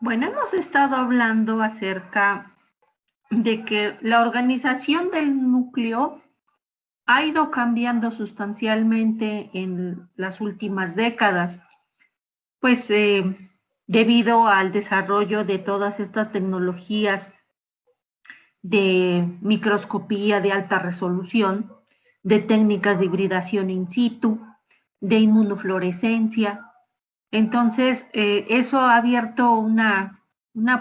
Bueno, hemos estado hablando acerca de que la organización del núcleo ha ido cambiando sustancialmente en las últimas décadas, pues debido al desarrollo de todas estas tecnologías de microscopía de alta resolución, de técnicas de hibridación in situ, de inmunofluorescencia. Entonces, eso ha abierto una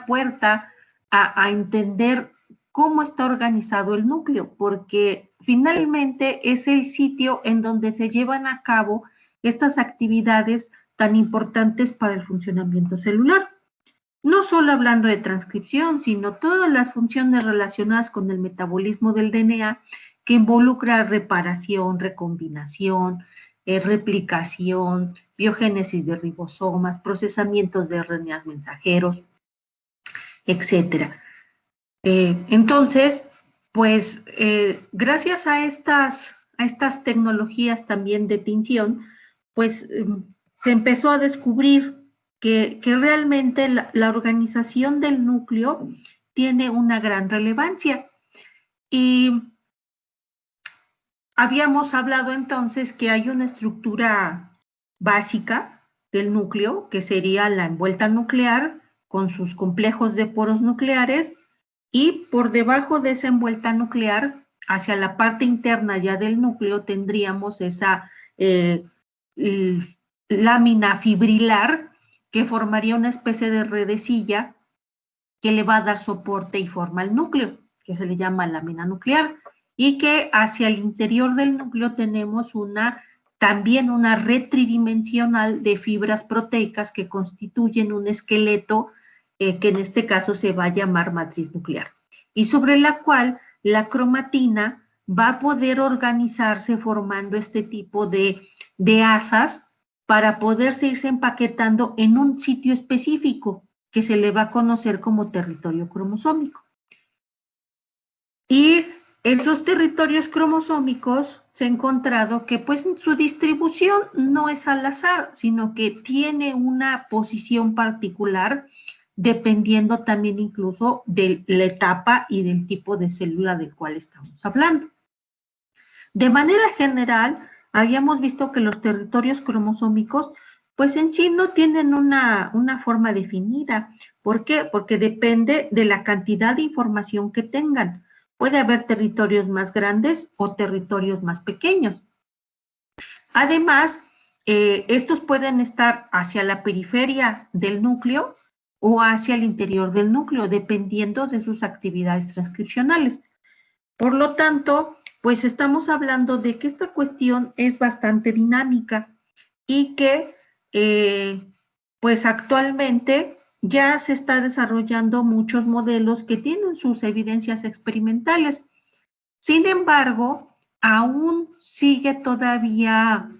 puerta a entender cómo está organizado el núcleo, porque finalmente es el sitio en donde se llevan a cabo estas actividades tan importantes para el funcionamiento celular. No solo hablando de transcripción, sino todas las funciones relacionadas con el metabolismo del DNA que involucra reparación, recombinación, replicación, biogénesis de ribosomas, procesamientos de RNAs mensajeros, etcétera. Entonces, pues gracias a estas tecnologías también de tinción, pues se empezó a descubrir que realmente la organización del núcleo tiene una gran relevancia. Y habíamos hablado entonces que hay una estructura básica del núcleo, que sería la envuelta nuclear con sus complejos de poros nucleares, y por debajo de esa envuelta nuclear, hacia la parte interna ya del núcleo, tendríamos esa lámina fibrilar que formaría una especie de redecilla que le va a dar soporte y forma al núcleo, que se le llama lámina nuclear, y que hacia el interior del núcleo tenemos también una red tridimensional de fibras proteicas que constituyen un esqueleto que en este caso se va a llamar matriz nuclear, y sobre la cual la cromatina va a poder organizarse formando este tipo de asas para poderse irse empaquetando en un sitio específico que se le va a conocer como territorio cromosómico. Y esos territorios cromosómicos se ha encontrado que pues su distribución no es al azar, sino que tiene una posición particular dependiendo también incluso de la etapa y del tipo de célula del cual estamos hablando. De manera general, habíamos visto que los territorios cromosómicos pues en sí no tienen una forma definida. ¿Por qué? Porque depende de la cantidad de información que tengan. Puede haber territorios más grandes o territorios más pequeños. Además, estos pueden estar hacia la periferia del núcleo o hacia el interior del núcleo, dependiendo de sus actividades transcripcionales. Por lo tanto, pues estamos hablando de que esta cuestión es bastante dinámica y que pues actualmente ya se está desarrollando muchos modelos que tienen sus evidencias experimentales. Sin embargo, aún sigue todavía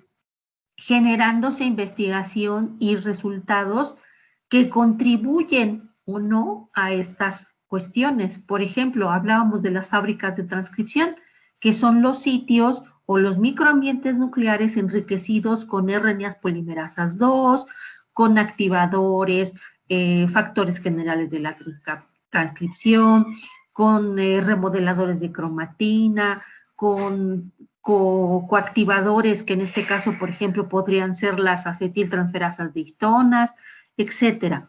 generándose investigación y resultados que contribuyen o no a estas cuestiones. Por ejemplo, hablábamos de las fábricas de transcripción, que son los sitios o los microambientes nucleares enriquecidos con RNAs polimerasas 2, con activadores, factores generales de la transcripción, con remodeladores de cromatina, con coactivadores, que en este caso, por ejemplo, podrían ser las acetiltransferasas de histonas, etcétera.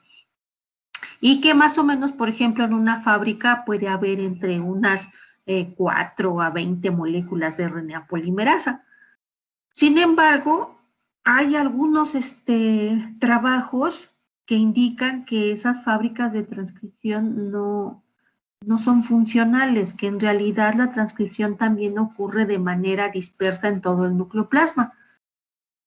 Y que más o menos, por ejemplo, en una fábrica puede haber entre unas 4 a 20 moléculas de RNA polimerasa. Sin embargo, hay algunos trabajos que indican que esas fábricas de transcripción no son funcionales, que en realidad la transcripción también ocurre de manera dispersa en todo el nucleoplasma.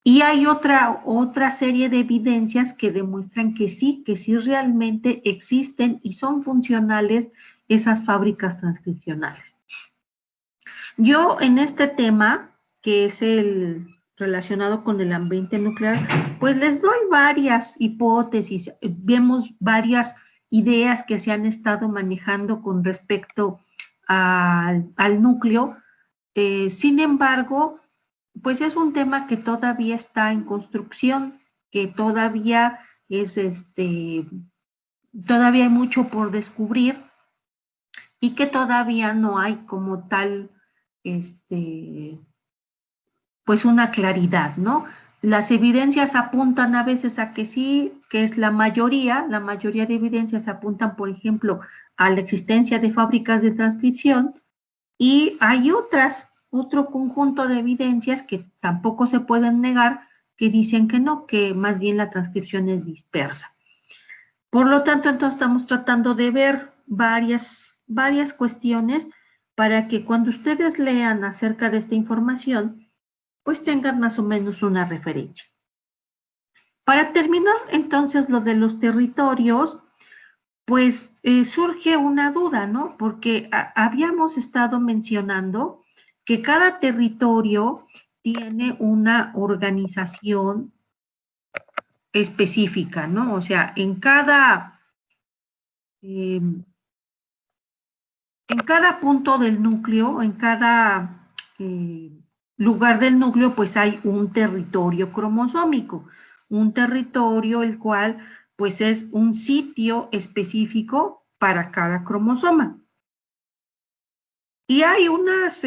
Y hay otra serie de evidencias que demuestran que sí realmente existen y son funcionales esas fábricas transcripcionales. Yo en este tema, que es el relacionado con el ambiente nuclear, pues les doy varias hipótesis, vemos varias ideas que se han estado manejando con respecto al núcleo. Sin embargo, pues es un tema que todavía está en construcción, que todavía es todavía hay mucho por descubrir y que todavía no hay como tal, pues una claridad, ¿no? Las evidencias apuntan a veces a que sí, que es la mayoría de evidencias apuntan, por ejemplo, a la existencia de fábricas de transcripción, y hay otro conjunto de evidencias que tampoco se pueden negar, que dicen que no, que más bien la transcripción es dispersa. Por lo tanto, entonces estamos tratando de ver varias cuestiones para que cuando ustedes lean acerca de esta información, pues tengan más o menos una referencia. Para terminar entonces lo de los territorios, pues surge una duda, ¿no? Porque habíamos estado mencionando que cada territorio tiene una organización específica, ¿no? O sea, en cada punto del núcleo, en cada lugar del núcleo, pues hay un territorio cromosómico, un territorio el cual pues es un sitio específico para cada cromosoma. Y hay unas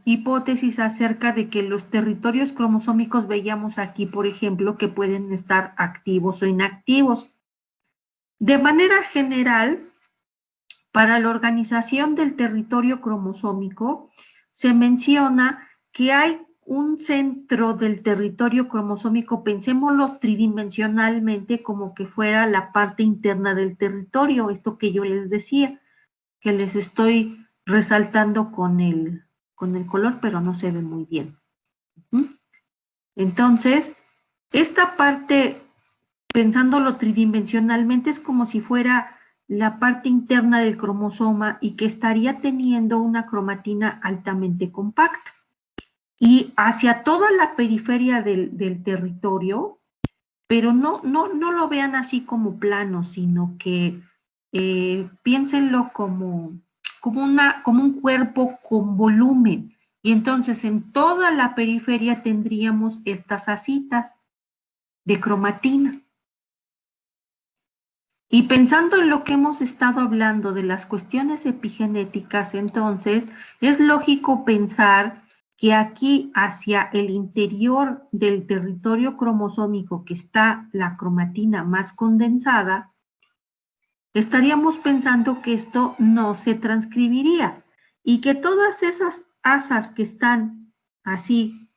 hipótesis acerca de que los territorios cromosómicos, veíamos aquí, por ejemplo, que pueden estar activos o inactivos. De manera general, para la organización del territorio cromosómico, se menciona que hay un centro del territorio cromosómico, pensémoslo tridimensionalmente, como que fuera la parte interna del territorio, esto que yo les decía, que les estoy resaltando con el color, pero no se ve muy bien. Entonces, esta parte, pensándolo tridimensionalmente, es como si fuera la parte interna del cromosoma y que estaría teniendo una cromatina altamente compacta. Y hacia toda la periferia del territorio, pero no lo vean así como plano, sino que piénsenlo como un cuerpo con volumen. Y entonces en toda la periferia tendríamos estas asitas de cromatina. Y pensando en lo que hemos estado hablando de las cuestiones epigenéticas, entonces es lógico pensar que aquí hacia el interior del territorio cromosómico que está la cromatina más condensada, estaríamos pensando que esto no se transcribiría y que todas esas asas que están así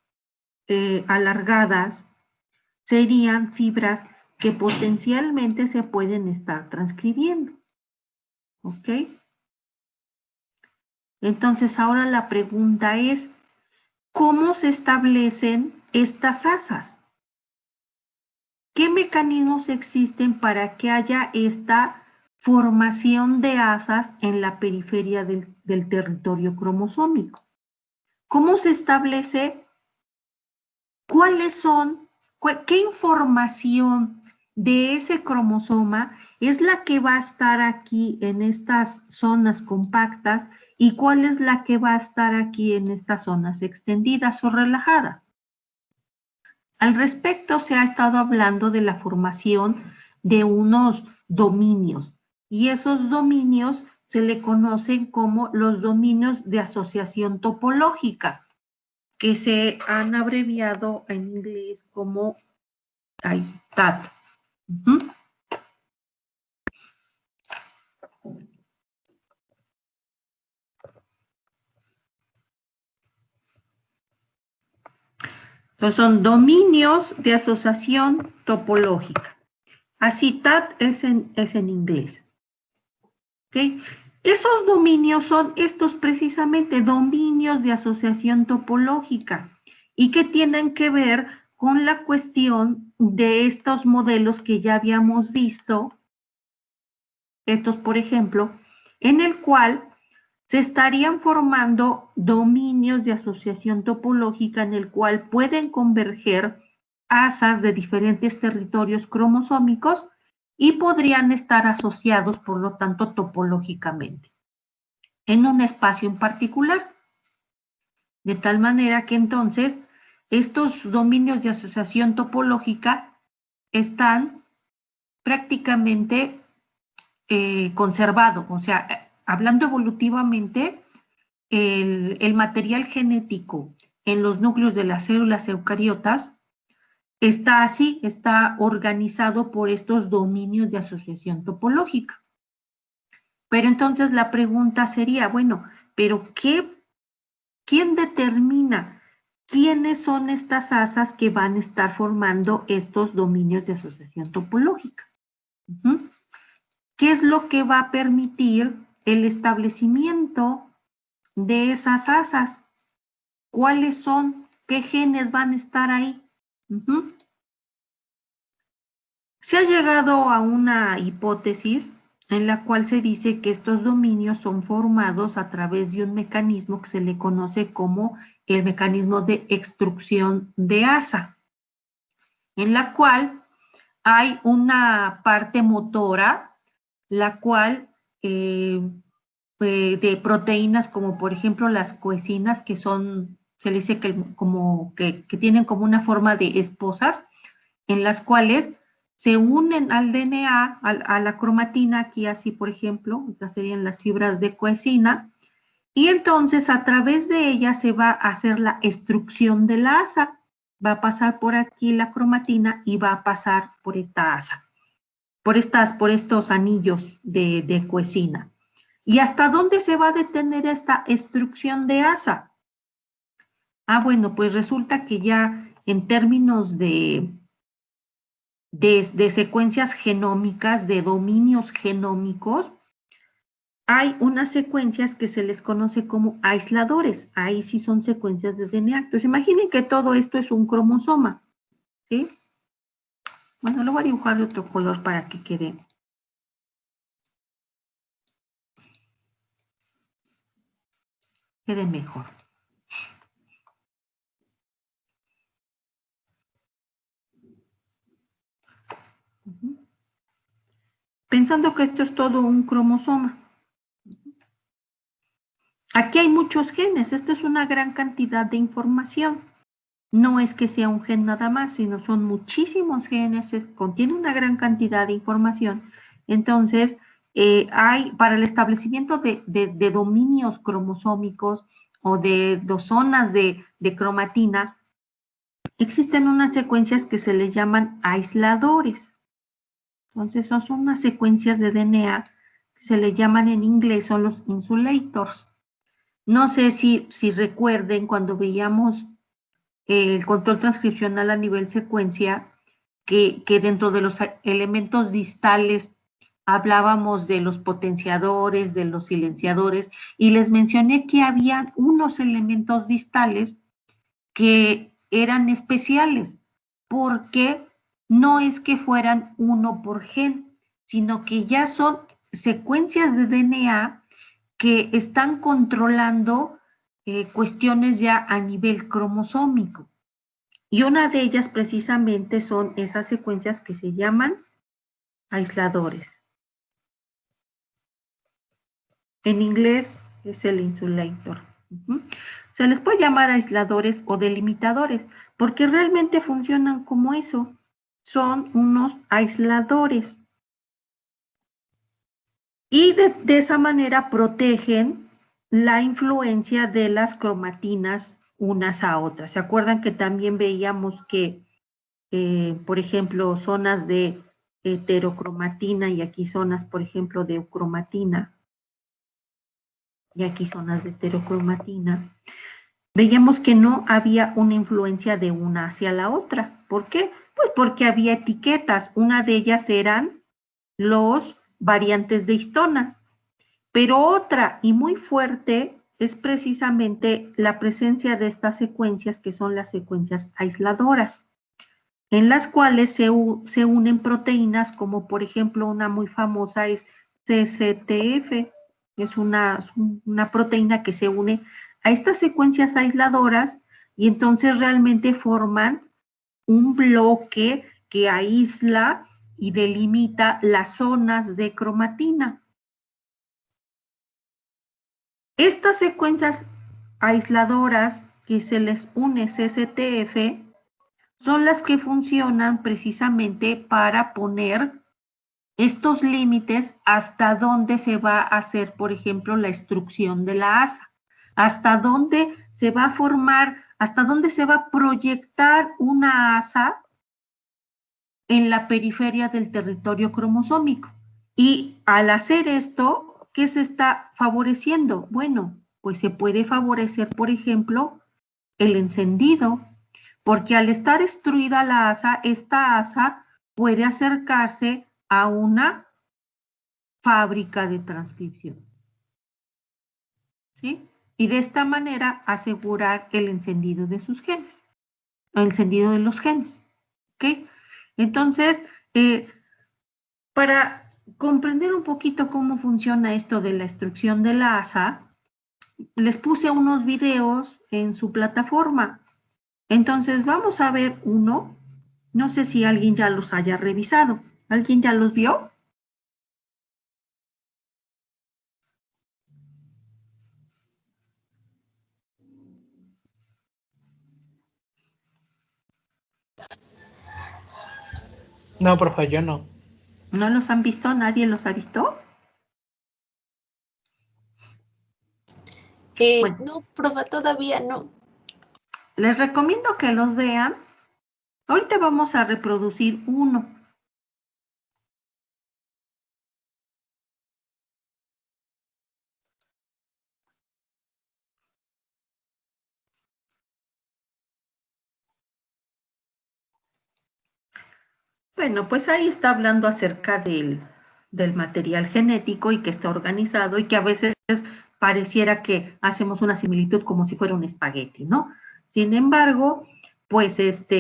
alargadas serían fibras que potencialmente se pueden estar transcribiendo. ¿Ok? Entonces ahora la pregunta es, ¿cómo se establecen estas asas? ¿Qué mecanismos existen para que haya esta formación de asas en la periferia del territorio cromosómico? ¿Cómo se establece? ¿Cuáles son, qué información de ese cromosoma es la que va a estar aquí en estas zonas compactas y cuál es la que va a estar aquí en estas zonas extendidas o relajadas? Al respecto, se ha estado hablando de la formación de unos dominios y esos dominios se le conocen como los dominios de asociación topológica, que se han abreviado en inglés como TAT. Entonces son dominios de asociación topológica. Así TAT es en inglés. ¿Okay? Esos dominios son estos precisamente dominios de asociación topológica y que tienen que ver con la cuestión de estos modelos que ya habíamos visto, estos por ejemplo, en el cual se estarían formando dominios de asociación topológica en el cual pueden converger asas de diferentes territorios cromosómicos y podrían estar asociados, por lo tanto, topológicamente, en un espacio en particular. De tal manera que entonces estos dominios de asociación topológica están prácticamente conservado. O sea, hablando evolutivamente, el material genético en los núcleos de las células eucariotas está así, está organizado por estos dominios de asociación topológica. Pero entonces la pregunta sería, bueno, ¿pero quién determina quiénes son estas asas que van a estar formando estos dominios de asociación topológica? ¿Qué es lo que va a permitir el establecimiento de esas asas? ¿Cuáles son? ¿Qué genes van a estar ahí? Se ha llegado a una hipótesis en la cual se dice que estos dominios son formados a través de un mecanismo que se le conoce como el mecanismo de extrusión de asa, en la cual hay una parte motora, la cual de proteínas como por ejemplo las coecinas, que son, se le dice que tienen como una forma de esposas, en las cuales se unen al DNA, a la cromatina, aquí así por ejemplo, estas serían las fibras de coecina, y entonces a través de ella se va a hacer la extrusión de la asa, va a pasar por aquí la cromatina y va a pasar por esta asa, por estos anillos de coecina. ¿Y hasta dónde se va a detener esta extrusión de asa? Bueno, pues resulta que ya en términos de secuencias genómicas, de dominios genómicos, hay unas secuencias que se les conoce como aisladores. Ahí sí son secuencias de DNA. Entonces imaginen que todo esto es un cromosoma, ¿sí? Bueno, lo voy a dibujar de otro color para que quede mejor. Pensando que esto es todo un cromosoma. Aquí hay muchos genes, esta es una gran cantidad de información. No es que sea un gen nada más, sino son muchísimos genes, contiene una gran cantidad de información. Entonces, hay para el establecimiento de dominios cromosómicos o de zonas de cromatina, existen unas secuencias que se le llaman aisladores. Entonces, son unas secuencias de DNA que se le llaman en inglés, son los insulators. No sé si recuerden cuando veíamos el control transcripcional a nivel secuencia, que dentro de los elementos distales hablábamos de los potenciadores, de los silenciadores, y les mencioné que había unos elementos distales que eran especiales, porque no es que fueran uno por gen, sino que ya son secuencias de DNA que están controlando cuestiones ya a nivel cromosómico. Y una de ellas precisamente son esas secuencias que se llaman aisladores. En inglés es el insulator. Se les puede llamar aisladores o delimitadores, porque realmente funcionan como eso. Son unos aisladores. Y de esa manera protegen la influencia de las cromatinas unas a otras. ¿Se acuerdan que también veíamos que, por ejemplo, zonas de heterocromatina y aquí zonas, por ejemplo, de eucromatina y aquí zonas de heterocromatina? Veíamos que no había una influencia de una hacia la otra. ¿Por qué? Pues porque había etiquetas. Una de ellas eran los variantes de histonas. Pero otra y muy fuerte es precisamente la presencia de estas secuencias que son las secuencias aisladoras, en las cuales se unen proteínas como por ejemplo una muy famosa es CCTF, es una proteína que se une a estas secuencias aisladoras y entonces realmente forman un bloque que aísla y delimita las zonas de cromatina. Estas secuencias aisladoras que se les une CCTF son las que funcionan precisamente para poner estos límites hasta dónde se va a hacer, por ejemplo, la extrusión de la asa, hasta dónde se va a formar, hasta dónde se va a proyectar una asa en la periferia del territorio cromosómico. Y al hacer esto, ¿qué se está favoreciendo? Bueno, pues se puede favorecer, por ejemplo, el encendido, porque al estar extruida la asa, esta asa puede acercarse a una fábrica de transcripción, ¿sí? Y de esta manera asegurar el encendido de sus genes, el encendido de los genes, ¿ok? Entonces, para comprender un poquito cómo funciona esto de la extrusión de la asa, les puse unos videos en su plataforma. Entonces, vamos a ver uno. No sé si alguien ya los haya revisado. ¿Alguien ya los vio? No, profe, yo no. ¿No los han visto? ¿Nadie los ha visto? Bueno, No, profe, todavía no. les recomiendo que los vean. Ahorita vamos a reproducir uno. Bueno, pues ahí está hablando acerca del material genético y que está organizado y que a veces pareciera que hacemos una similitud como si fuera un espagueti, ¿no? Sin embargo, pues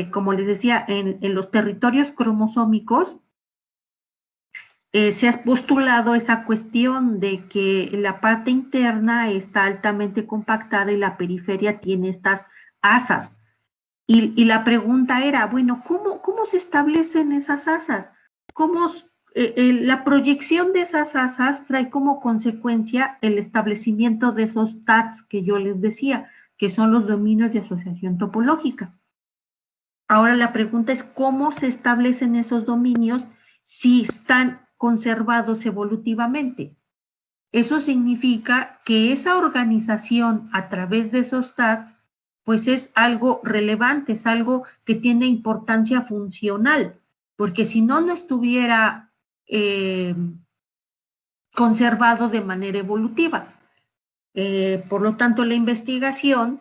como les decía, en los territorios cromosómicos se ha postulado esa cuestión de que la parte interna está altamente compactada y la periferia tiene estas asas. Y la pregunta era, bueno, ¿cómo se establecen esas asas? ¿Cómo la proyección de esas asas trae como consecuencia el establecimiento de esos TATs que yo les decía, que son los dominios de asociación topológica? Ahora la pregunta es, ¿cómo se establecen esos dominios si están conservados evolutivamente? Eso significa que esa organización a través de esos TATs pues es algo relevante, es algo que tiene importancia funcional, porque si no, no estuviera conservado de manera evolutiva. Por lo tanto, la investigación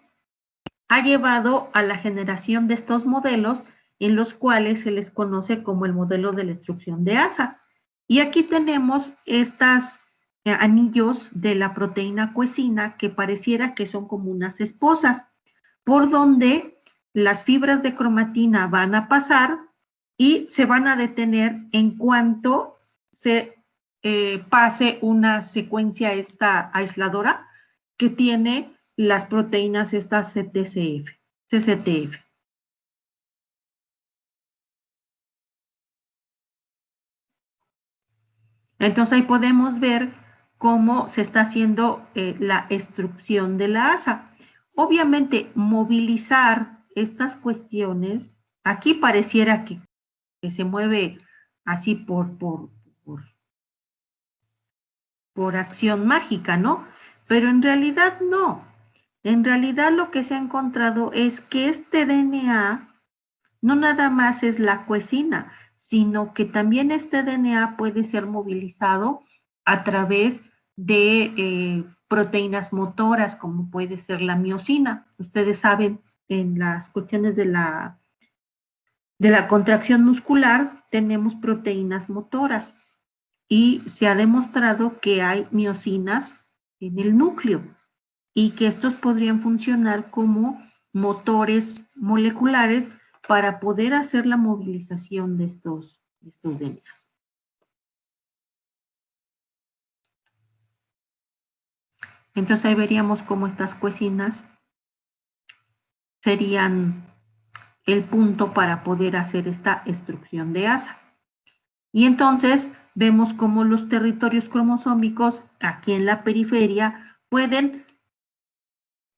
ha llevado a la generación de estos modelos en los cuales se les conoce como el modelo de la extrusión de asa. Y aquí tenemos estos anillos de la proteína coesina que pareciera que son como unas esposas, por donde las fibras de cromatina van a pasar y se van a detener en cuanto se pase una secuencia esta aisladora que tiene las proteínas estas CCTF. Entonces ahí podemos ver cómo se está haciendo la extrusión de la asa. Obviamente, movilizar estas cuestiones, aquí pareciera que se mueve así por acción mágica, ¿no? Pero en realidad no. En realidad lo que se ha encontrado es que este DNA no nada más es la coesina, sino que también este DNA puede ser movilizado a través de proteínas motoras, como puede ser la miosina. Ustedes saben, en las cuestiones de la contracción muscular tenemos proteínas motoras y se ha demostrado que hay miosinas en el núcleo y que estos podrían funcionar como motores moleculares para poder hacer la movilización de estos DNA. Entonces ahí veríamos cómo estas coesinas serían el punto para poder hacer esta extrusión de asa. Y entonces vemos cómo los territorios cromosómicos aquí en la periferia pueden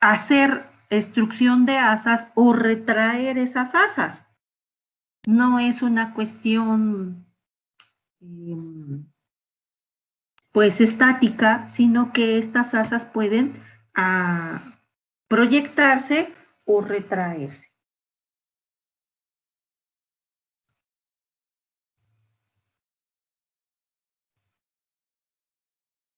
hacer extrusión de asas o retraer esas asas. No es una cuestión pues estática, sino que estas asas pueden proyectarse o retraerse.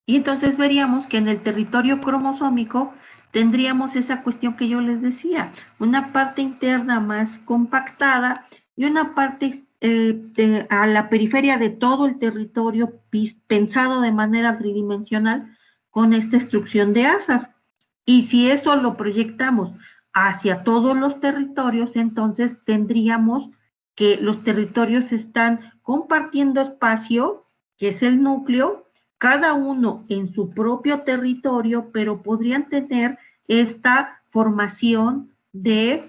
Y entonces veríamos que en el territorio cromosómico tendríamos esa cuestión que yo les decía, una parte interna más compactada y una parte a la periferia de todo el territorio pensado de manera tridimensional con esta instrucción de asas. Y si eso lo proyectamos hacia todos los territorios, entonces tendríamos que los territorios están compartiendo espacio, que es el núcleo, cada uno en su propio territorio, pero podrían tener esta formación de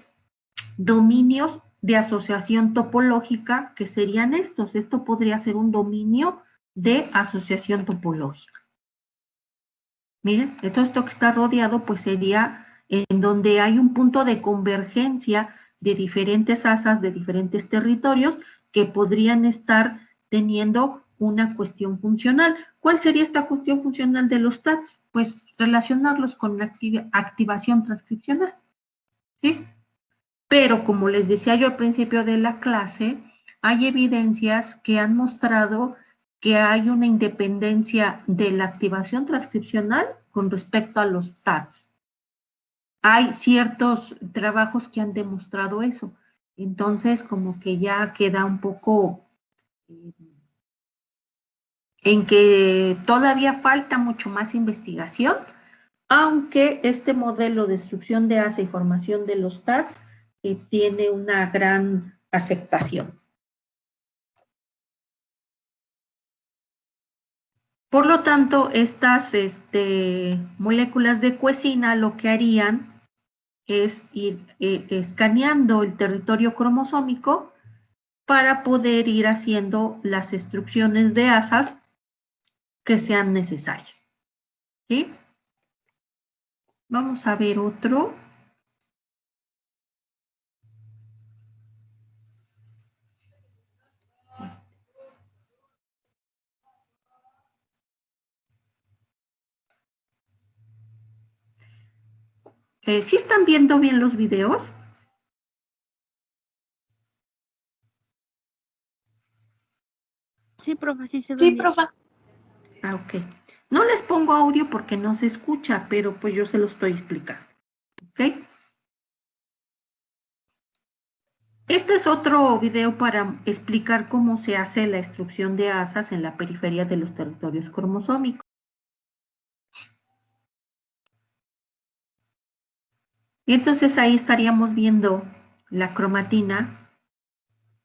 dominios de asociación topológica, que serían estos. Esto podría ser un dominio de asociación topológica. Miren, todo esto que está rodeado, pues sería en donde hay un punto de convergencia de diferentes asas, de diferentes territorios, que podrían estar teniendo una cuestión funcional. ¿Cuál sería esta cuestión funcional de los TATs? Pues relacionarlos con la activación transcripcional, ¿sí? Pero como les decía yo al principio de la clase, hay evidencias que han mostrado que hay una independencia de la activación transcripcional con respecto a los TATs. Hay ciertos trabajos que han demostrado eso. Entonces, como que ya queda un poco en que todavía falta mucho más investigación, aunque este modelo de instrucción de asa y formación de los TATs tiene una gran aceptación. Por lo tanto, estas moléculas de cuecina lo que harían es ir escaneando el territorio cromosómico para poder ir haciendo las instrucciones de asas que sean necesarias. ¿Sí? Vamos a ver otro. ¿Sí están viendo bien los videos? Sí, profe, sí se ve Sí, bien. profe. Ah, ok. No les pongo audio porque no se escucha, pero pues yo se lo estoy explicando. ¿Ok? Este es otro video para explicar cómo se hace la instrucción de asas en la periferia de los territorios cromosómicos. Y entonces ahí estaríamos viendo la cromatina,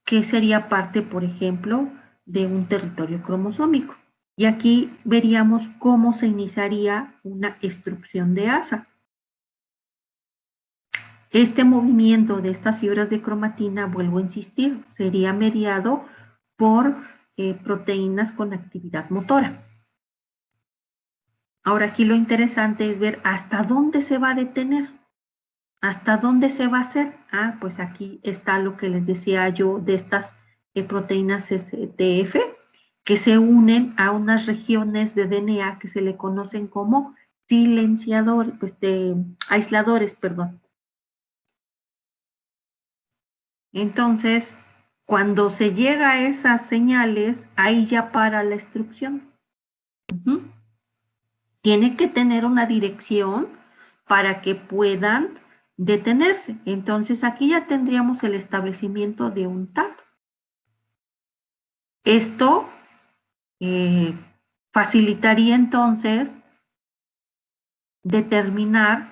que sería parte, por ejemplo, de un territorio cromosómico. Y aquí veríamos cómo se iniciaría una instrucción de asa. Este movimiento de estas fibras de cromatina, vuelvo a insistir, sería mediado por proteínas con actividad motora. Ahora aquí lo interesante es ver hasta dónde se va a detener, hasta dónde se va a hacer. Ah, pues aquí está lo que les decía yo de estas proteínas TF, que se unen a unas regiones de DNA que se le conocen como silenciadores, aisladores, perdón. Entonces, cuando se llega a esas señales, ahí ya para la instrucción. Tiene que tener una dirección para que puedan detenerse. Entonces, aquí ya tendríamos el establecimiento de un TAT. Esto facilitaría entonces determinar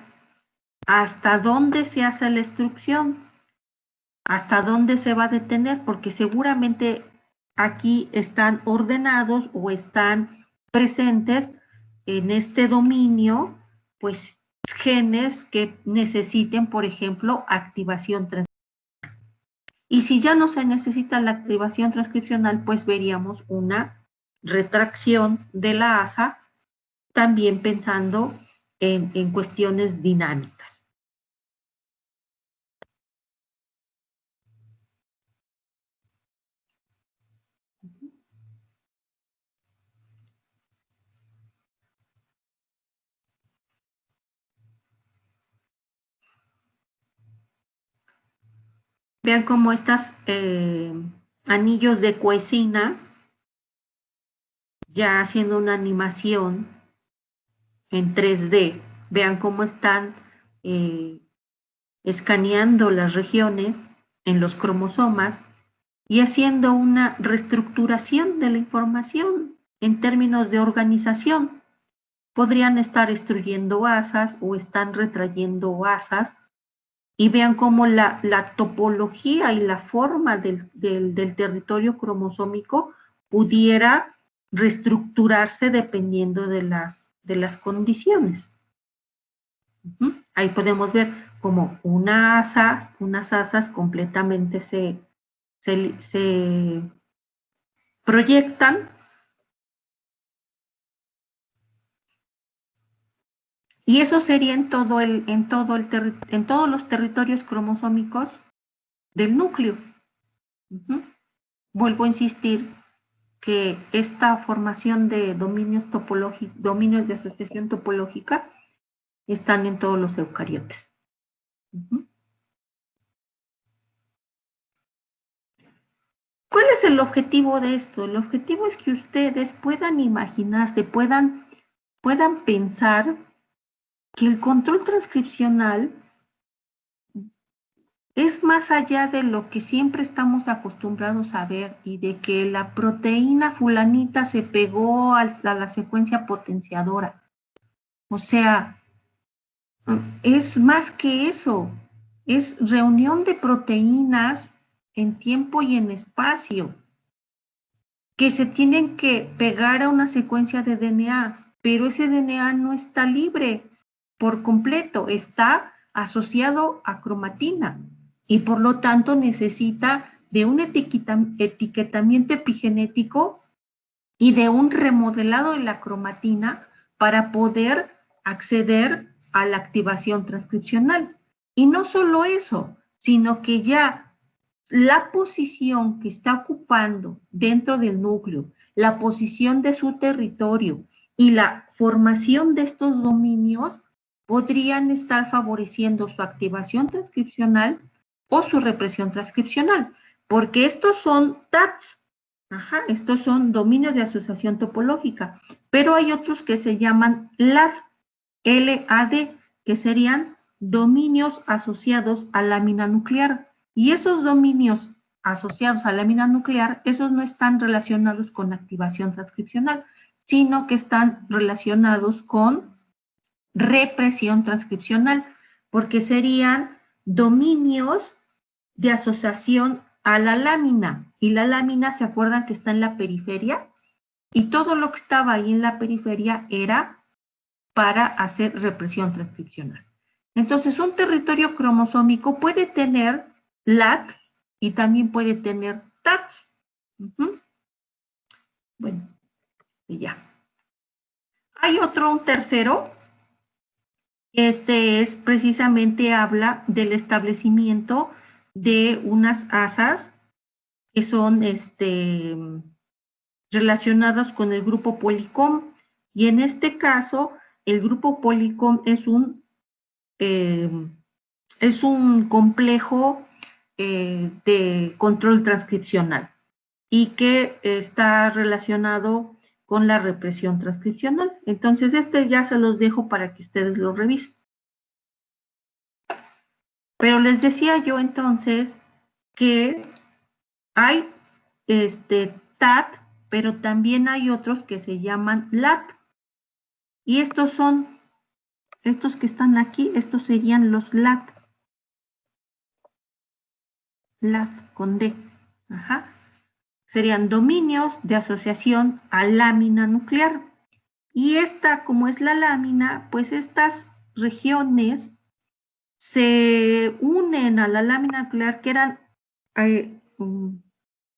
hasta dónde se hace la instrucción, hasta dónde se va a detener, porque seguramente aquí están ordenados o están presentes en este dominio, pues genes que necesiten, por ejemplo, activación transcripcional. Y si ya no se necesita la activación transcripcional, pues veríamos una retracción de la asa, también pensando en cuestiones dinámicas. Vean cómo estas anillos de cuecina, ya haciendo una animación en 3D, vean cómo están escaneando las regiones en los cromosomas y haciendo una reestructuración de la información en términos de organización. Podrían estar extruyendo asas o están retrayendo asas, y vean cómo la topología y la forma del territorio cromosómico pudiera reestructurarse dependiendo de las condiciones. Ahí podemos ver como unas asas completamente se proyectan y eso sería en todos los territorios cromosómicos del núcleo. Vuelvo a insistir que esta formación de dominios de asociación topológica están en todos los eucariotes. ¿Cuál es el objetivo de esto? El objetivo es que ustedes puedan imaginarse, puedan pensar que el control transcripcional es más allá de lo que siempre estamos acostumbrados a ver y de que la proteína fulanita se pegó a la secuencia potenciadora. O sea, es más que eso, es reunión de proteínas en tiempo y en espacio que se tienen que pegar a una secuencia de DNA, pero ese DNA no está libre por completo, está asociado a cromatina y por lo tanto necesita de un etiquetamiento epigenético y de un remodelado de la cromatina para poder acceder a la activación transcripcional. Y no solo eso, sino que ya la posición que está ocupando dentro del núcleo, la posición de su territorio y la formación de estos dominios podrían estar favoreciendo su activación transcripcional o su represión transcripcional, porque estos son TATs, estos son dominios de asociación topológica, pero hay otros que se llaman LAD, LAD, que serían dominios asociados a lámina nuclear. Y esos dominios asociados a lámina nuclear, esos no están relacionados con activación transcripcional, sino que están relacionados con represión transcripcional, porque serían dominios de asociación a la lámina. Y la lámina, ¿se acuerdan que está en la periferia? Y todo lo que estaba ahí en la periferia era para hacer represión transcripcional. Entonces, un territorio cromosómico puede tener LAT y también puede tener TATs. Bueno, y ya. Hay un tercero. Este es precisamente habla del establecimiento de unas asas que son relacionadas con el grupo Polycom. Y en este caso, el grupo Polycom es un complejo de control transcripcional y que está relacionado con la represión transcripcional. Entonces, ya se los dejo para que ustedes lo revisen. Pero les decía yo entonces que hay TAT, pero también hay otros que se llaman LAT. Y estos que están aquí, estos serían los LAT. LAT con D. Serían dominios de asociación a lámina nuclear. Y como es la lámina, pues estas regiones se unen a la lámina nuclear, que eran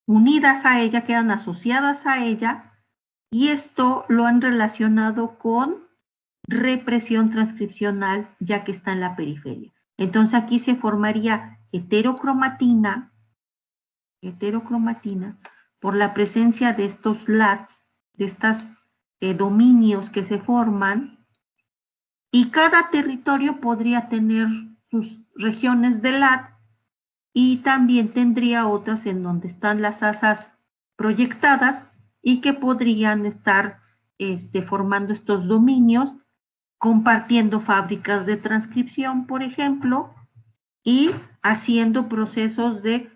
unidas a ella, quedan asociadas a ella, y esto lo han relacionado con represión transcripcional, ya que está en la periferia. Entonces aquí se formaría heterocromatina por la presencia de estos LATs, de estos dominios que se forman, y cada territorio podría tener sus regiones de LAT y también tendría otras en donde están las asas proyectadas y que podrían estar formando estos dominios, compartiendo fábricas de transcripción, por ejemplo, y haciendo procesos de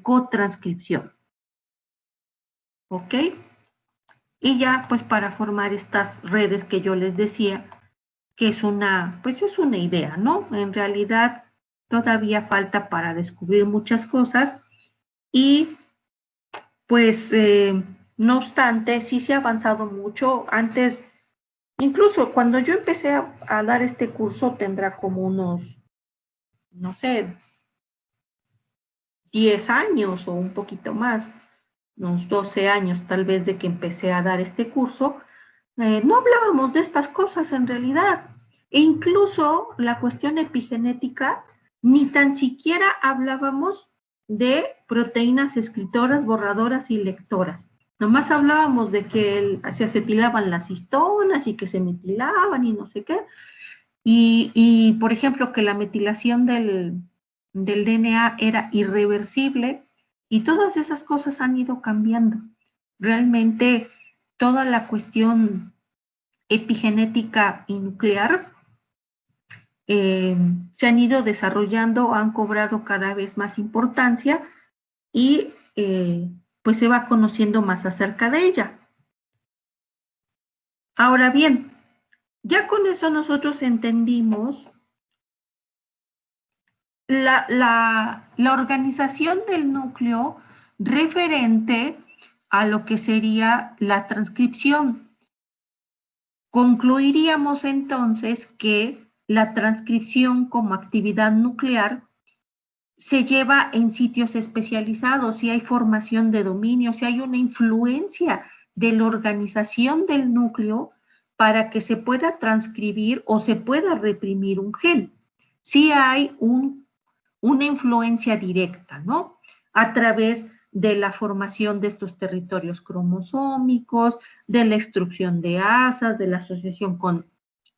cotranscripción. ¿Ok? Y ya, pues, para formar estas redes que yo les decía, que es una idea, ¿no? En realidad, todavía falta para descubrir muchas cosas y, pues, no obstante, sí se ha avanzado mucho. Antes, incluso cuando yo empecé a dar este curso, tendrá como unos, no sé, 10 años o un poquito más, unos 12 años tal vez de que empecé a dar este curso, no hablábamos de estas cosas en realidad. E incluso la cuestión epigenética, ni tan siquiera hablábamos de proteínas escritoras, borradoras y lectoras. Nomás hablábamos de que se acetilaban las histonas y que se metilaban y no sé qué. Y por ejemplo, que la metilación del DNA era irreversible y todas esas cosas han ido cambiando. Realmente toda la cuestión epigenética y nuclear se han ido desarrollando, han cobrado cada vez más importancia y pues se va conociendo más acerca de ella. Ahora bien, ya con eso nosotros entendimos la organización del núcleo referente a lo que sería la transcripción. Concluiríamos entonces que la transcripción como actividad nuclear se lleva en sitios especializados, si hay formación de dominio, si hay una influencia de la organización del núcleo para que se pueda transcribir o se pueda reprimir un gen. Si hay una influencia directa, ¿no? A través de la formación de estos territorios cromosómicos, de la extrusión de asas, de la asociación con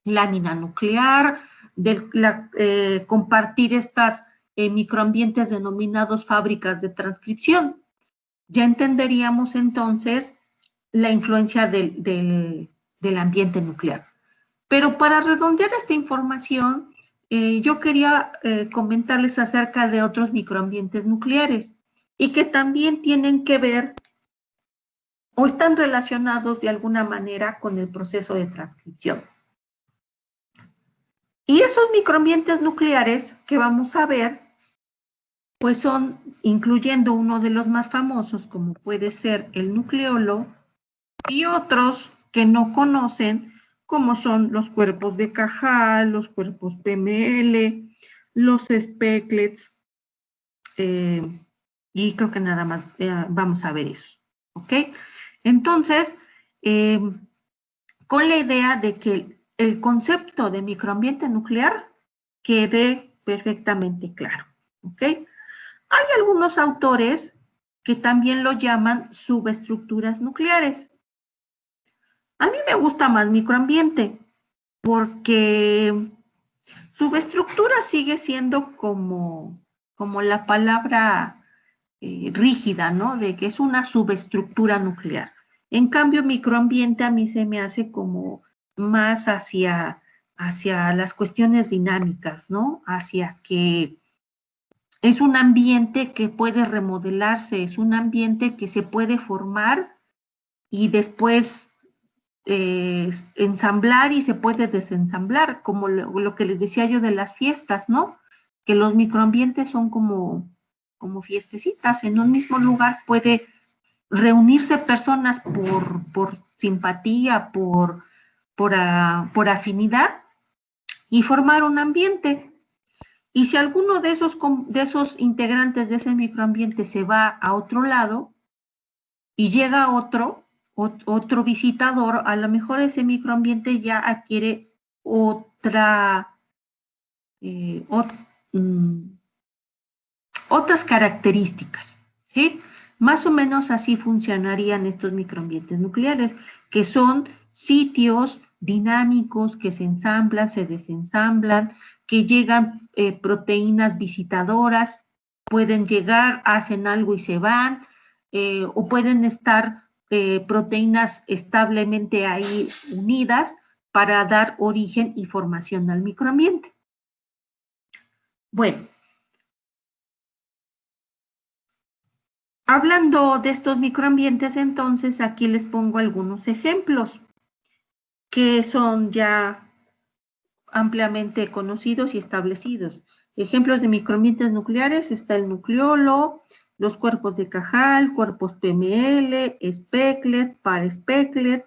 lámina nuclear, de compartir estas microambientes denominados fábricas de transcripción. Ya entenderíamos entonces la influencia del ambiente nuclear. Pero para redondear esta información, yo quería comentarles acerca de otros microambientes nucleares y que también tienen que ver o están relacionados de alguna manera con el proceso de transcripción. Y esos microambientes nucleares que vamos a ver, pues son, incluyendo uno de los más famosos, como puede ser el nucleolo, y otros que no conocen, como son los cuerpos de Cajal, los cuerpos PML, los specklets, y creo que nada más vamos a ver eso, ¿ok? Entonces, con la idea de que el concepto de microambiente nuclear quede perfectamente claro, ¿ok? Hay algunos autores que también lo llaman subestructuras nucleares. A mí me gusta más microambiente porque subestructura sigue siendo como la palabra rígida, ¿no? De que es una subestructura nuclear. En cambio, microambiente a mí se me hace como más hacia las cuestiones dinámicas, ¿no? Hacia que es un ambiente que puede remodelarse, es un ambiente que se puede formar y después ensamblar y se puede desensamblar, como lo que les decía yo de las fiestas, ¿no? Que los microambientes son como fiestecitas, en un mismo lugar puede reunirse personas por simpatía, por afinidad y formar un ambiente. Y si alguno de esos integrantes de ese microambiente se va a otro lado y llega otro visitador, a lo mejor ese microambiente ya adquiere otras características, ¿sí? Más o menos así funcionarían estos microambientes nucleares, que son sitios dinámicos que se ensamblan, se desensamblan, que llegan proteínas visitadoras pueden llegar, hacen algo y se van, o pueden estar proteínas establemente ahí unidas para dar origen y formación al microambiente. Bueno, hablando de estos microambientes, entonces aquí les pongo algunos ejemplos que son ya ampliamente conocidos y establecidos. Ejemplos de microambientes nucleares: está el nucleolo, los cuerpos de Cajal, cuerpos PML, specklet, para-specklet,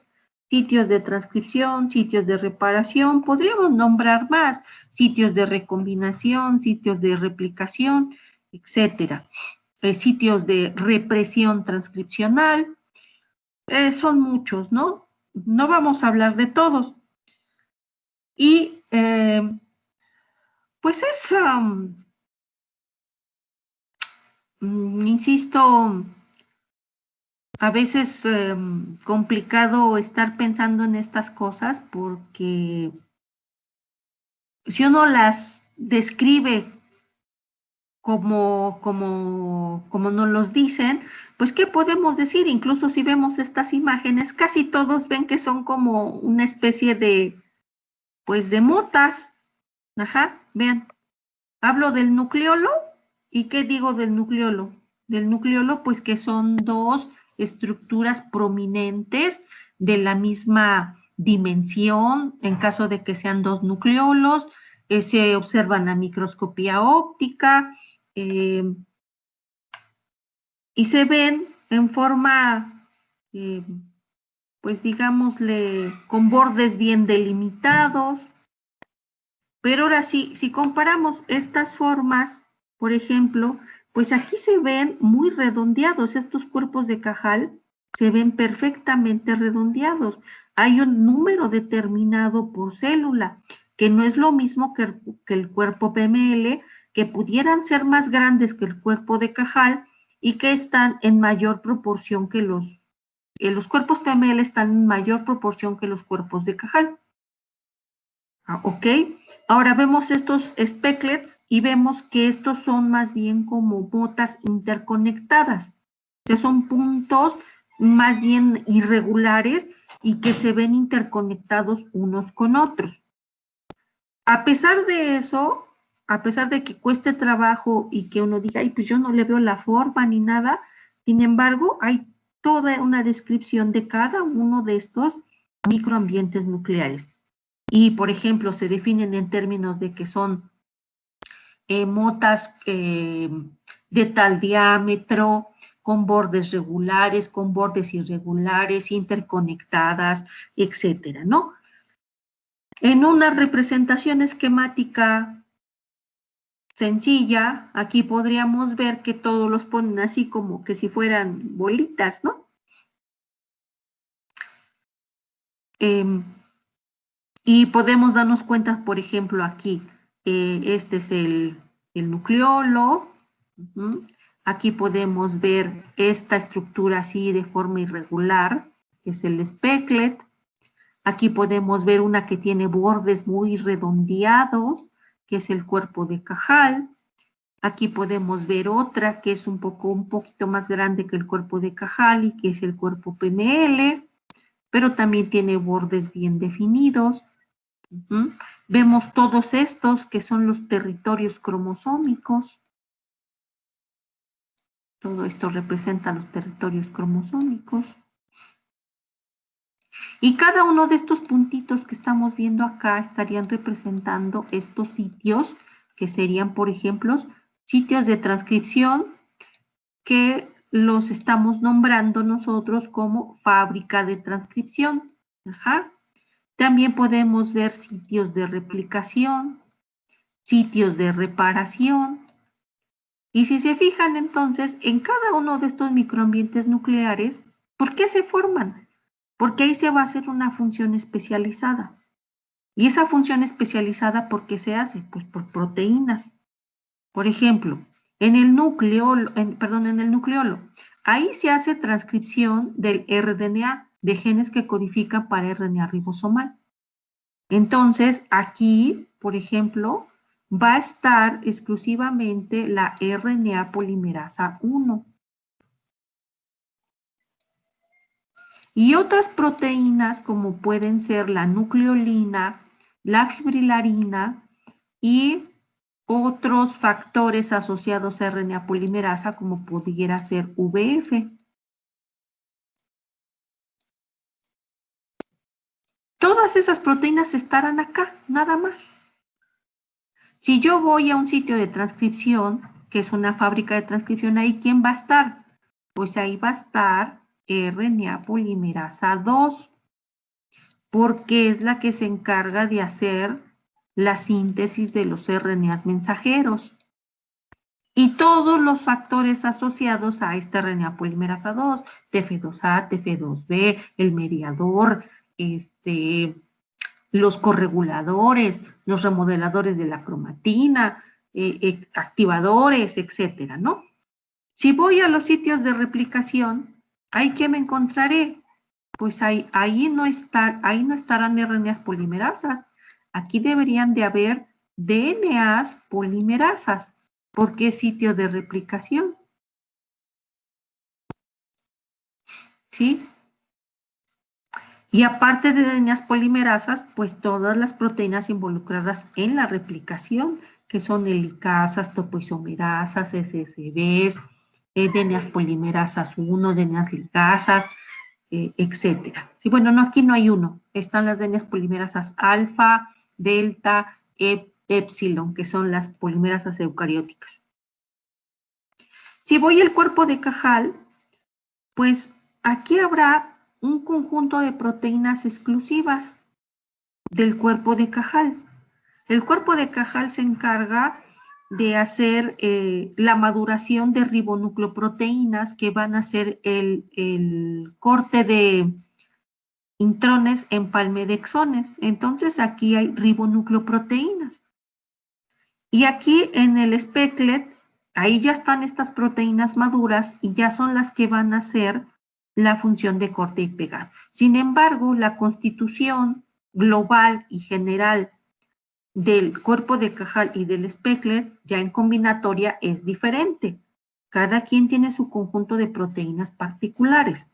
sitios de transcripción, sitios de reparación, podríamos nombrar más, sitios de recombinación, sitios de replicación, etcétera. Sitios de represión transcripcional, son muchos, ¿no? No vamos a hablar de todos. Y pues es, insisto, a veces complicado estar pensando en estas cosas porque si uno las describe como nos los dicen, pues ¿qué podemos decir? Incluso si vemos estas imágenes, casi todos ven que son como una especie de, pues de motas. Ajá, vean. Hablo del nucleolo, ¿y qué digo del nucleolo? Del nucleolo, pues que son dos estructuras prominentes de la misma dimensión, en caso de que sean dos nucleolos, se observan a microscopía óptica, y se ven en forma, pues digámosle, con bordes bien delimitados. Pero ahora sí, si comparamos estas formas, por ejemplo, pues aquí se ven muy redondeados, estos cuerpos de Cajal se ven perfectamente redondeados. Hay un número determinado por célula, que no es lo mismo que el cuerpo PML, que pudieran ser más grandes que el cuerpo de Cajal y que están en mayor proporción que los cuerpos PML están en mayor proporción que los cuerpos de Cajal. ¿Ok? Ahora vemos estos specklets y vemos que estos son más bien como botas interconectadas. O sea, son puntos más bien irregulares y que se ven interconectados unos con otros. A pesar de eso, a pesar de que cueste trabajo y que uno diga, ay, pues yo no le veo la forma ni nada, sin embargo, hay toda una descripción de cada uno de estos microambientes nucleares. Y, por ejemplo, se definen en términos de que son motas de tal diámetro, con bordes regulares, con bordes irregulares, interconectadas, etcétera, ¿no? En una representación esquemática sencilla, aquí podríamos ver que todos los ponen así como que si fueran bolitas, ¿no? Y podemos darnos cuenta, por ejemplo, aquí, este es el nucleolo. Aquí podemos ver esta estructura así de forma irregular, que es el specklet. Aquí podemos ver una que tiene bordes muy redondeados, que es el cuerpo de Cajal. Aquí podemos ver otra que es un poquito más grande que el cuerpo de Cajal y que es el cuerpo PML, pero también tiene bordes bien definidos. Vemos todos estos que son los territorios cromosómicos. Todo esto representa los territorios cromosómicos. Y cada uno de estos puntitos que estamos viendo acá estarían representando estos sitios que serían, por ejemplo, sitios de transcripción que los estamos nombrando nosotros como fábrica de transcripción. Ajá. También podemos ver sitios de replicación, sitios de reparación. Y si se fijan entonces, en cada uno de estos microambientes nucleares, ¿por qué se forman? Porque ahí se va a hacer una función especializada. Y esa función especializada, ¿por qué se hace? Pues por proteínas. Por ejemplo, en el nucleolo, ahí se hace transcripción del rDNA, de genes que codifican para RNA ribosomal. Entonces, aquí, por ejemplo, va a estar exclusivamente la RNA polimerasa 1. Y otras proteínas como pueden ser la nucleolina, la fibrilarina y otros factores asociados a RNA polimerasa como pudiera ser VF. Todas esas proteínas estarán acá, nada más. Si yo voy a un sitio de transcripción, que es una fábrica de transcripción, ahí ¿quién va a estar? Pues ahí va a estar RNA polimerasa 2, porque es la que se encarga de hacer la síntesis de los RNAs mensajeros. Y todos los factores asociados a esta RNA polimerasa 2, TF2A, TF2B, el mediador, los correguladores, los remodeladores de la cromatina, activadores, etcétera, ¿no? Si voy a los sitios de replicación, ¿ahí qué me encontraré? Pues ahí no estarán RNAs polimerasas. Aquí deberían de haber DNAs polimerasas. ¿Por qué sitio de replicación? ¿Sí? Y aparte de DNAs polimerasas, pues todas las proteínas involucradas en la replicación, que son helicasas, topoisomerasas, SSBs, DNAs polimerasas 1, DNAs ligasas, etcétera. Sí, bueno, no, aquí no hay uno. Están las DNAs polimerasas alfa, delta, epsilon, que son las polimerasas eucarióticas. Si voy al cuerpo de Cajal, pues aquí habrá un conjunto de proteínas exclusivas del cuerpo de Cajal. El cuerpo de Cajal se encarga de hacer la maduración de ribonucleoproteínas que van a hacer el corte de intrones en palmedexones. Entonces aquí hay ribonucleoproteínas. Y aquí en el specklet, ahí ya están estas proteínas maduras y ya son las que van a hacer la función de corte y pegar. Sin embargo, la constitución global y general del cuerpo de Cajal y del specklet, ya en combinatoria, es diferente. Cada quien tiene su conjunto de proteínas particulares,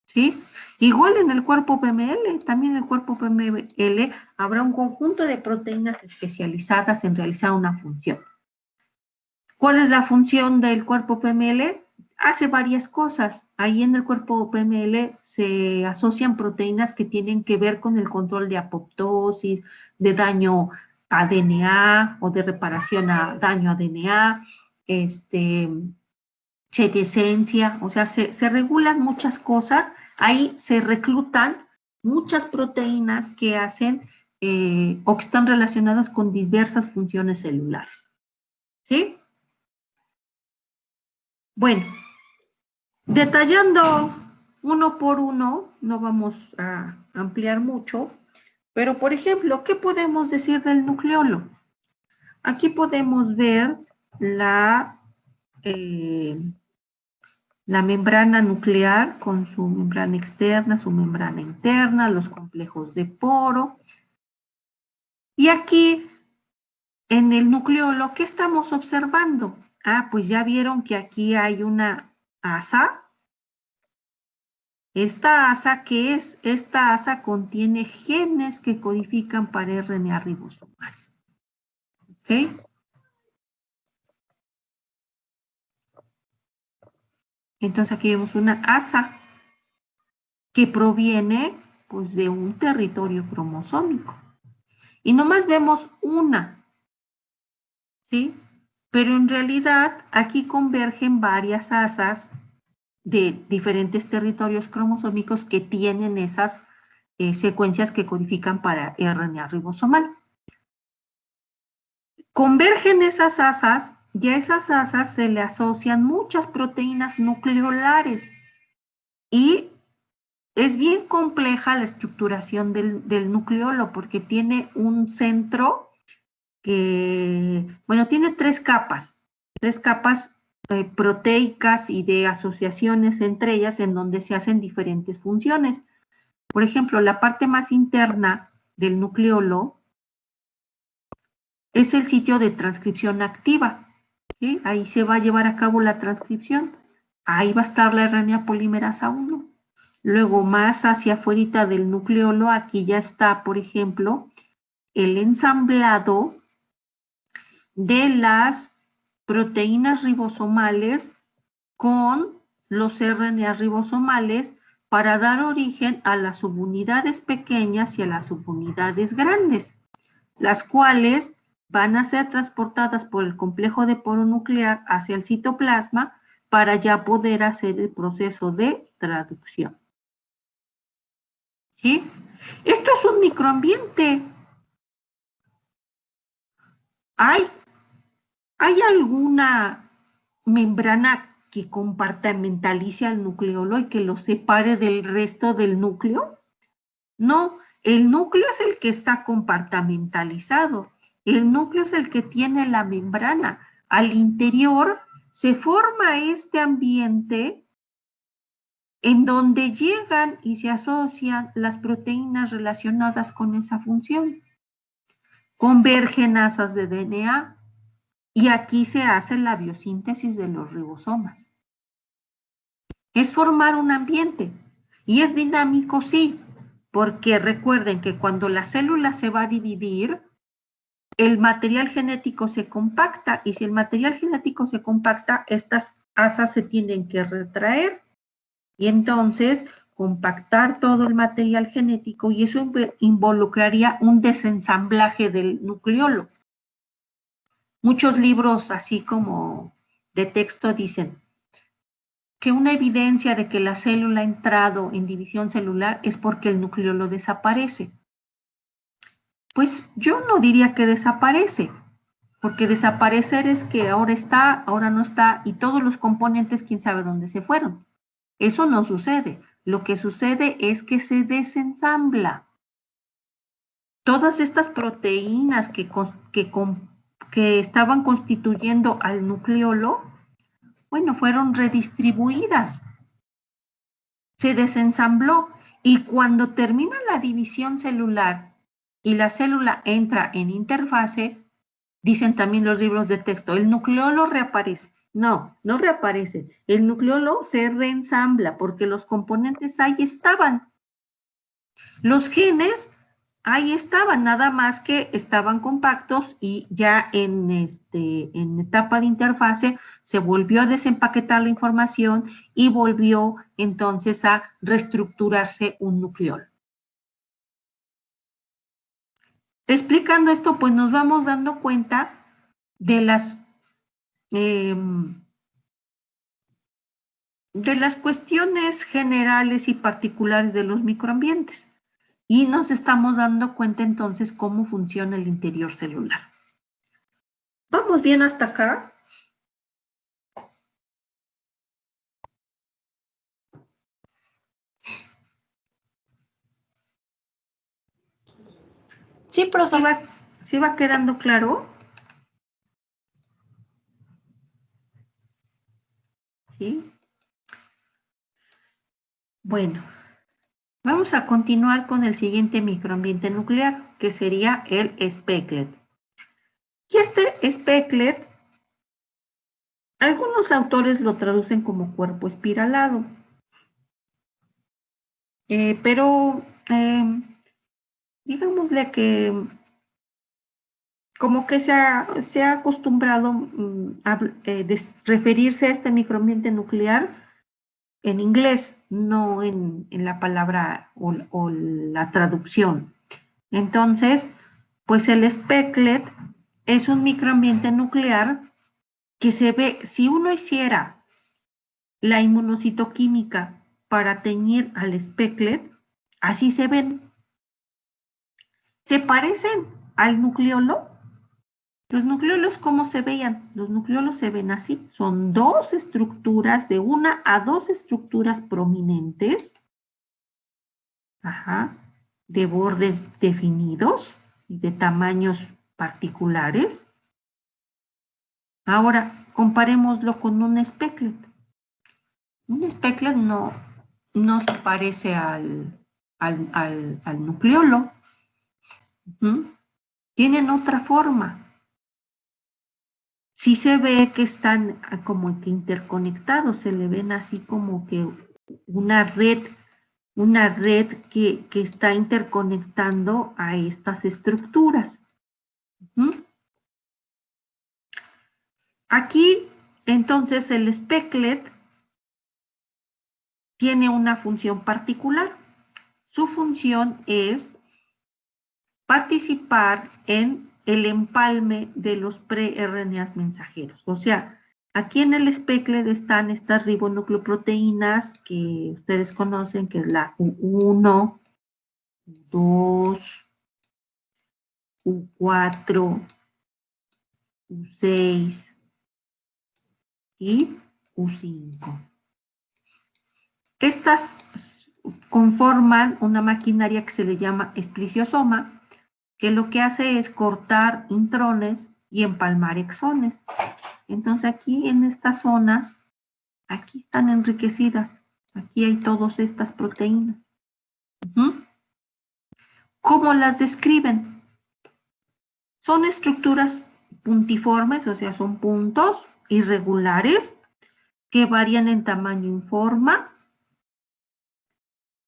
¿sí? Igual en el cuerpo PML, también en el cuerpo PML habrá un conjunto de proteínas especializadas en realizar una función. ¿Cuál es la función del cuerpo PML? Hace varias cosas. Ahí en el cuerpo PML se asocian proteínas que tienen que ver con el control de apoptosis, de daño a DNA o de reparación a daño a DNA, senescencia, o sea, se regulan muchas cosas. Ahí se reclutan muchas proteínas que hacen o que están relacionadas con diversas funciones celulares. ¿Sí? Bueno, detallando uno por uno, no vamos a ampliar mucho, pero por ejemplo, ¿qué podemos decir del nucleolo? Aquí podemos ver la membrana nuclear con su membrana externa, su membrana interna, los complejos de poro. Y aquí, en el nucleolo, ¿qué estamos observando? Ah, pues ya vieron que aquí hay una asa. ¿Esta asa qué es? Esta asa contiene genes que codifican para RNA ribosomal. ¿Ok? Entonces aquí vemos una asa que proviene pues, de un territorio cromosómico. Y nomás vemos una, ¿sí? Pero en realidad aquí convergen varias asas de diferentes territorios cromosómicos que tienen esas secuencias que codifican para RNA ribosomal. Convergen esas asas y a esas asas se le asocian muchas proteínas nucleolares y es bien compleja la estructuración del nucleolo porque tiene un centro que, bueno, tiene tres capas proteicas y de asociaciones entre ellas en donde se hacen diferentes funciones. Por ejemplo, la parte más interna del nucleolo es el sitio de transcripción activa. ¿Sí? Ahí se va a llevar a cabo la transcripción. Ahí va a estar la RNA polimerasa 1. Luego, más hacia afuera del nucleolo, aquí ya está, por ejemplo, el ensamblado de las proteínas ribosomales con los RNA ribosomales para dar origen a las subunidades pequeñas y a las subunidades grandes, las cuales van a ser transportadas por el complejo de poro nuclear hacia el citoplasma para ya poder hacer el proceso de traducción. ¿Sí? Esto es un microambiente. ¿Hay alguna membrana que compartimentalice al nucleolo y que lo separe del resto del núcleo? No, el núcleo es el que está compartimentalizado. El núcleo es el que tiene la membrana. Al interior se forma este ambiente en donde llegan y se asocian las proteínas relacionadas con esa función. Convergen asas de DNA y aquí se hace la biosíntesis de los ribosomas. Es formar un ambiente y es dinámico, sí, porque recuerden que cuando la célula se va a dividir, el material genético se compacta y si el material genético se compacta, estas asas se tienen que retraer y entonces compactar todo el material genético y eso involucraría un desensamblaje del nucleolo. Muchos libros así como de texto dicen que una evidencia de que la célula ha entrado en división celular es porque el nucleolo desaparece. Pues yo no diría que desaparece, porque desaparecer es que ahora está, ahora no está, y todos los componentes, quién sabe dónde se fueron. Eso no sucede. Lo que sucede es que se desensambla. Todas estas proteínas que estaban constituyendo al nucleolo, bueno, fueron redistribuidas. Se desensambló y cuando termina la división celular y la célula entra en interfase, dicen también los libros de texto, el nucleolo reaparece. No, no reaparece. El nucleolo se reensambla porque los componentes ahí estaban. Los genes ahí estaban, nada más que estaban compactos y ya en etapa de interfase se volvió a desempaquetar la información y volvió entonces a reestructurarse un nucleolo. Explicando esto, pues nos vamos dando cuenta de las cuestiones generales y particulares de los microambientes. Y nos estamos dando cuenta entonces cómo funciona el interior celular. ¿Vamos bien hasta acá? Sí, profe. ¿Sí va quedando claro? ¿Sí? Bueno, vamos a continuar con el siguiente microambiente nuclear, que sería el specklet. Y este specklet, algunos autores lo traducen como cuerpo espiralado, pero digámosle que como que se ha acostumbrado a referirse a este microambiente nuclear en inglés, no en la palabra o la traducción. Entonces, pues el specklet es un microambiente nuclear que se ve, si uno hiciera la inmunocitoquímica para teñir al specklet, así se ven. ¿Se parecen al nucleolo? Los nucleolos, ¿cómo se veían? Los nucleolos se ven así. Son dos estructuras, de una a dos estructuras prominentes, de bordes definidos y de tamaños particulares. Ahora, comparémoslo con un specklet. Un specklet no se parece al nucleolo. Tienen otra forma. sí se ve que están como que interconectados, se le ven así como que una red que está interconectando a estas estructuras. Aquí, entonces, el specklet tiene una función particular. Su función es participar en el empalme de los pre-RNAs mensajeros. O sea, aquí en el specklet están estas ribonucleoproteínas que ustedes conocen, que es la U1, U2, U4, U6 y U5. Estas conforman una maquinaria que se le llama espliciosoma, que lo que hace es cortar intrones y empalmar exones. Entonces aquí en estas zonas, aquí están enriquecidas, aquí hay todas estas proteínas. ¿Cómo las describen? Son estructuras puntiformes, o sea, son puntos irregulares que varían en tamaño y forma.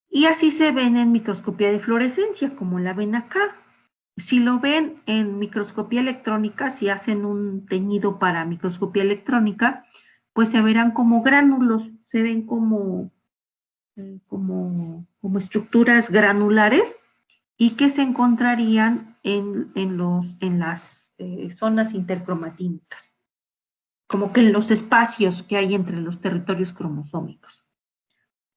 Y así se ven en microscopía de fluorescencia, como la ven acá. Si lo ven en microscopía electrónica, si hacen un teñido para microscopía electrónica, pues se verán como gránulos, se ven como estructuras granulares y que se encontrarían en las zonas intercromatínicas, como que en los espacios que hay entre los territorios cromosómicos.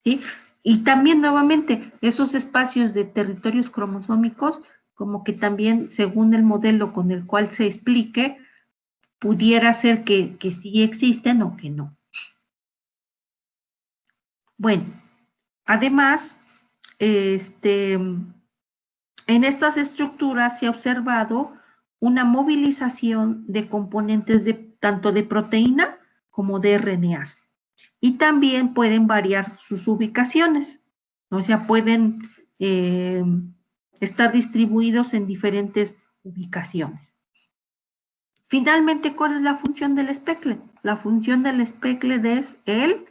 ¿Sí? Y también nuevamente esos espacios de territorios cromosómicos, como que también según el modelo con el cual se explique, pudiera ser que sí existen o que no. Bueno, además, en estas estructuras se ha observado una movilización de componentes tanto de proteína como de RNAs. Y también pueden variar sus ubicaciones, o sea, pueden estar distribuidos en diferentes ubicaciones. Finalmente, ¿cuál es la función del specklet? La función del specklet es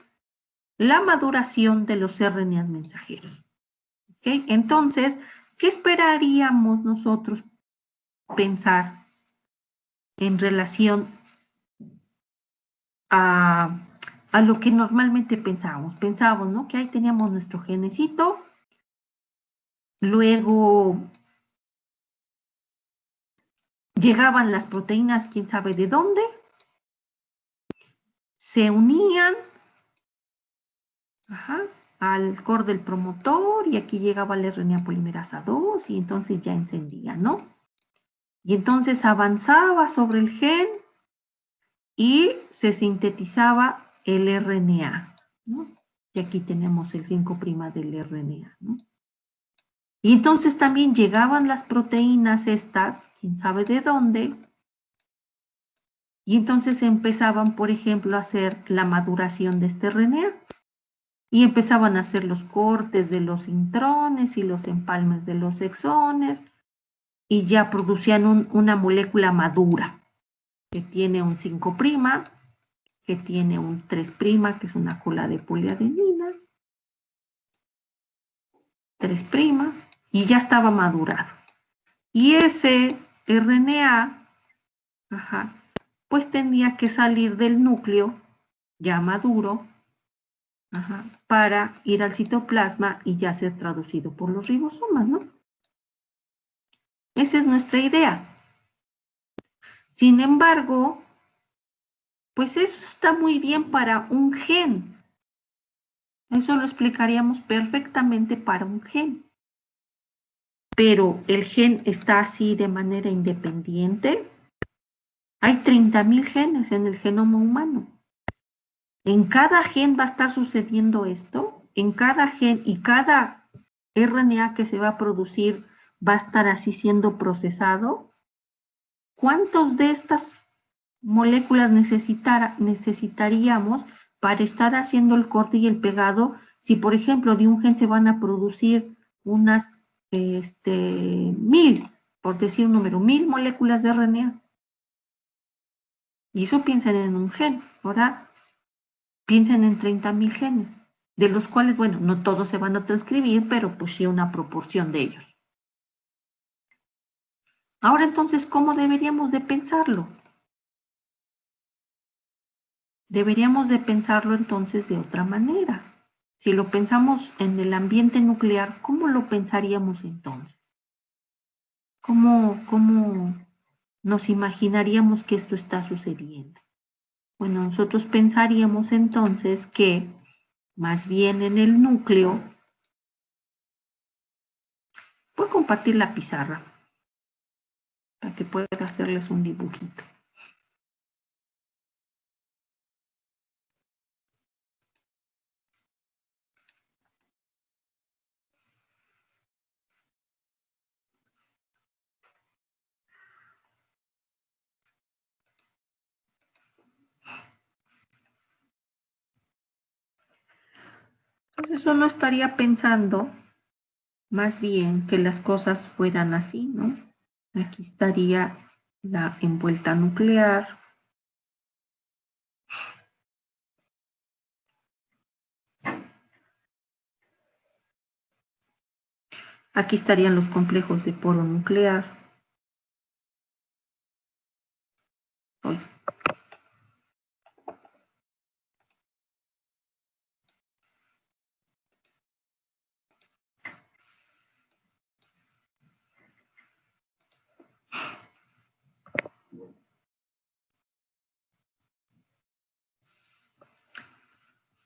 la maduración de los RNAs mensajeros. ¿Okay? Entonces, ¿qué esperaríamos nosotros pensar en relación a lo que normalmente pensábamos, ¿no? Que ahí teníamos nuestro genecito, luego llegaban las proteínas, quién sabe de dónde, se unían al core del promotor y aquí llegaba la RNA polimerasa 2 y entonces ya encendía, ¿no? Y entonces avanzaba sobre el gen y se sintetizaba el RNA, ¿no? Y aquí tenemos el 5' del RNA, ¿no? Y entonces también llegaban las proteínas estas, quién sabe de dónde, y entonces empezaban, por ejemplo, a hacer la maduración de este RNA. Y empezaban a hacer los cortes de los intrones y los empalmes de los exones, y ya producían una molécula madura, que tiene un 5', que tiene un 3', que es una cola de poliadeninas, 3', y ya estaba madurado. Y ese RNA, pues tenía que salir del núcleo, ya maduro, para ir al citoplasma y ya ser traducido por los ribosomas, ¿no? Esa es nuestra idea. Sin embargo, pues eso está muy bien para un gen. Eso lo explicaríamos perfectamente para un gen. Pero el gen está así de manera independiente. Hay 30,000 genes en el genoma humano. En cada gen va a estar sucediendo esto. En cada gen y cada RNA que se va a producir va a estar así siendo procesado. ¿Cuántos de estas moléculas necesitaríamos para estar haciendo el corte y el pegado? Si, por ejemplo, de un gen se van a producir unas 1000, por decir un número, 1000 moléculas de RNA. Y eso piensen en un gen. Ahora piensen en 30.000 genes, de los cuales, bueno, no todos se van a transcribir, pero pues sí una proporción de ellos. Ahora entonces, ¿cómo deberíamos de pensarlo? Deberíamos de pensarlo entonces de otra manera. Si lo pensamos en el ambiente nuclear, ¿cómo lo pensaríamos entonces? ¿Cómo nos imaginaríamos que esto está sucediendo? Bueno, nosotros pensaríamos entonces que más bien en el núcleo, voy a compartir la pizarra para que pueda hacerles un dibujito. Entonces uno estaría pensando más bien que las cosas fueran así, ¿no? Aquí estaría la envuelta nuclear. Aquí estarían los complejos de poro nuclear. Uy.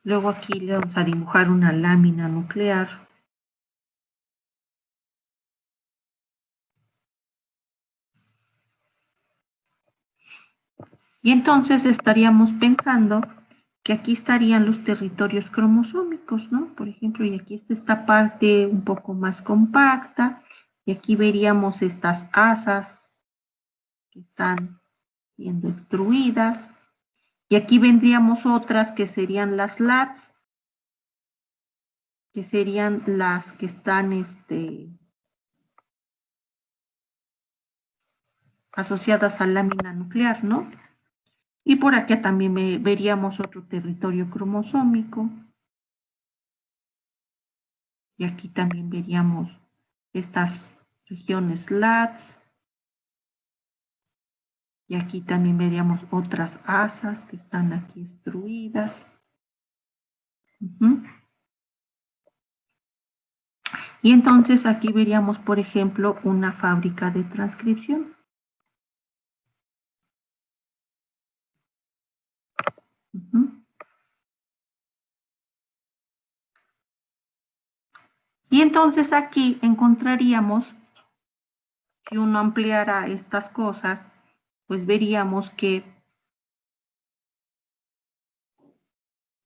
Luego aquí le vamos a dibujar una lámina nuclear. Y entonces estaríamos pensando que aquí estarían los territorios cromosómicos, ¿no? Por ejemplo, y aquí está esta parte un poco más compacta, y aquí veríamos estas asas que están siendo extruidas, y aquí vendríamos otras que serían las LATs, que serían las que están asociadas a lámina nuclear, ¿no? Y por aquí también veríamos otro territorio cromosómico. Y aquí también veríamos estas regiones LATs. Y aquí también veríamos otras asas que están aquí extruidas. Y entonces aquí veríamos, por ejemplo, una fábrica de transcripción. Y entonces aquí encontraríamos, si uno ampliara estas cosas, pues veríamos que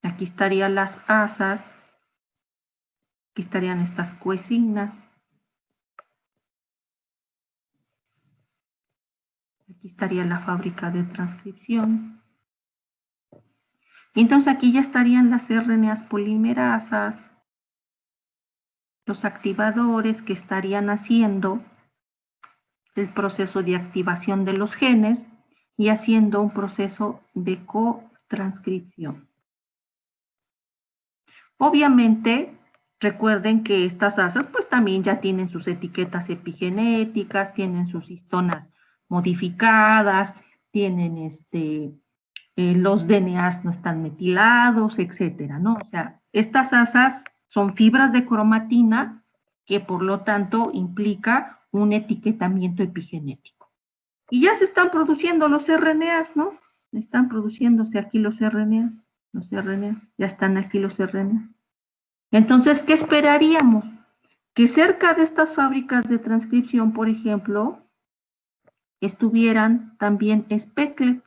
aquí estarían las asas, aquí estarían estas coecinas, aquí estaría la fábrica de transcripción. Y entonces aquí ya estarían las RNAs polimerasas, los activadores que estarían haciendo el proceso de activación de los genes y haciendo un proceso de cotranscripción. Obviamente, recuerden que estas asas pues también ya tienen sus etiquetas epigenéticas, tienen sus histonas modificadas, tienen los DNAs no están metilados, etcétera, ¿no? O sea, estas asas son fibras de cromatina que por lo tanto implica un etiquetamiento epigenético. Y ya se están produciendo los RNAs, ¿no? Están produciéndose aquí los RNAs, ya están aquí los RNAs. Entonces, ¿qué esperaríamos? Que cerca de estas fábricas de transcripción, por ejemplo, estuvieran también specklets.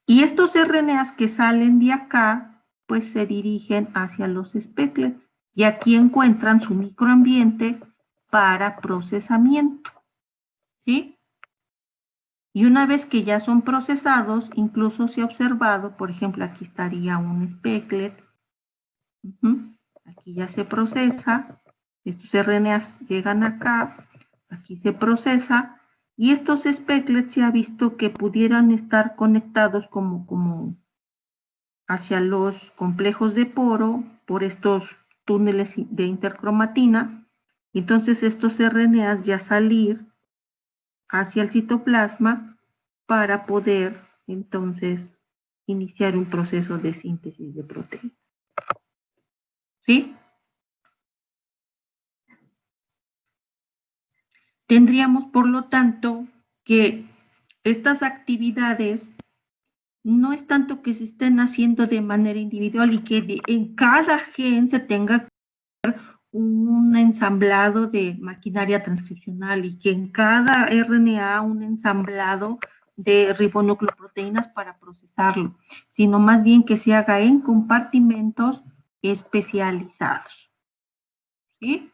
Y estos RNAs que salen de acá, pues se dirigen hacia los specklets. Y aquí encuentran su microambiente para procesamiento. ¿Sí? Y una vez que ya son procesados, incluso se ha observado, por ejemplo, aquí estaría un specklet. Aquí ya se procesa. Estos RNAs llegan acá, aquí se procesa Y estos speckles se ha visto que pudieran estar conectados como hacia los complejos de poro por estos túneles de intercromatina. Entonces estos RNAs ya salir hacia el citoplasma para poder entonces iniciar un proceso de síntesis de proteína. ¿Sí? Tendríamos, por lo tanto, que estas actividades no es tanto que se estén haciendo de manera individual y que en cada gen se tenga un ensamblado de maquinaria transcripcional y que en cada RNA un ensamblado de ribonucleoproteínas para procesarlo, sino más bien que se haga en compartimentos especializados. ¿Sí?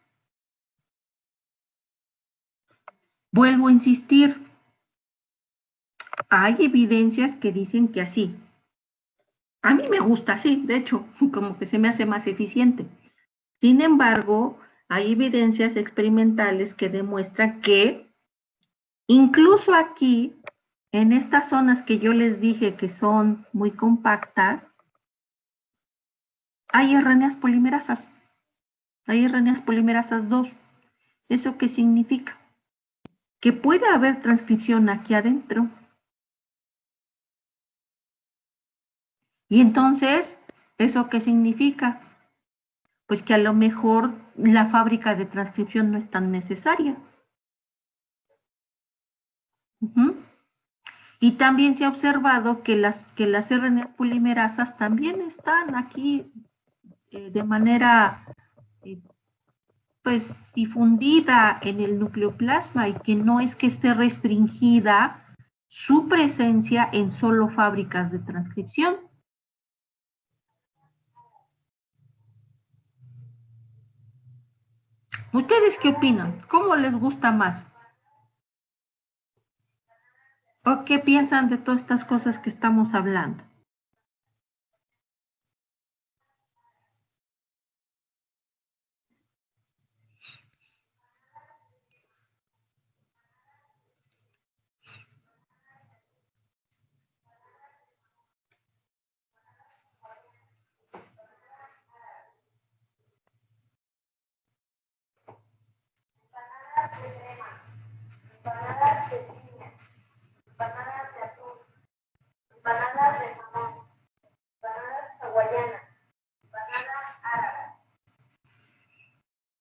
Vuelvo a insistir, hay evidencias que dicen que así. A mí me gusta así, de hecho, como que se me hace más eficiente. Sin embargo, hay evidencias experimentales que demuestran que incluso aquí, en estas zonas que yo les dije que son muy compactas, hay RNAs polimerasas. Hay RNAs polimerasas 2. ¿Eso qué significa? Que puede haber transcripción aquí adentro. Y entonces, ¿eso qué significa? Pues que a lo mejor la fábrica de transcripción no es tan necesaria. Y también se ha observado que las RNAs polimerasas también están aquí de manera pues difundida en el nucleoplasma y que no es que esté restringida su presencia en solo fábricas de transcripción. ¿Ustedes qué opinan? ¿Cómo les gusta más? ¿O qué piensan de todas estas cosas que estamos hablando?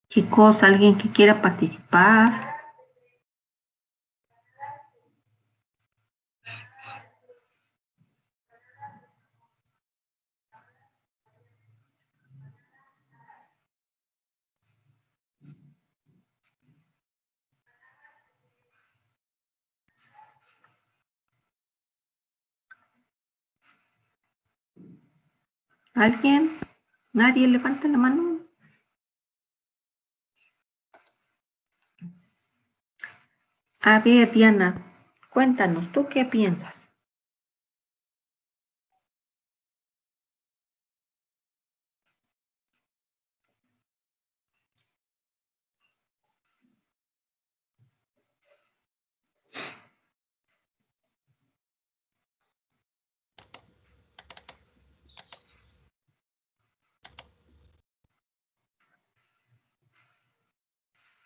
Chicos, ¿alguien que quiera participar? ¿Alguien? ¿Nadie levanta la mano? A ver, Diana, cuéntanos, ¿tú qué piensas?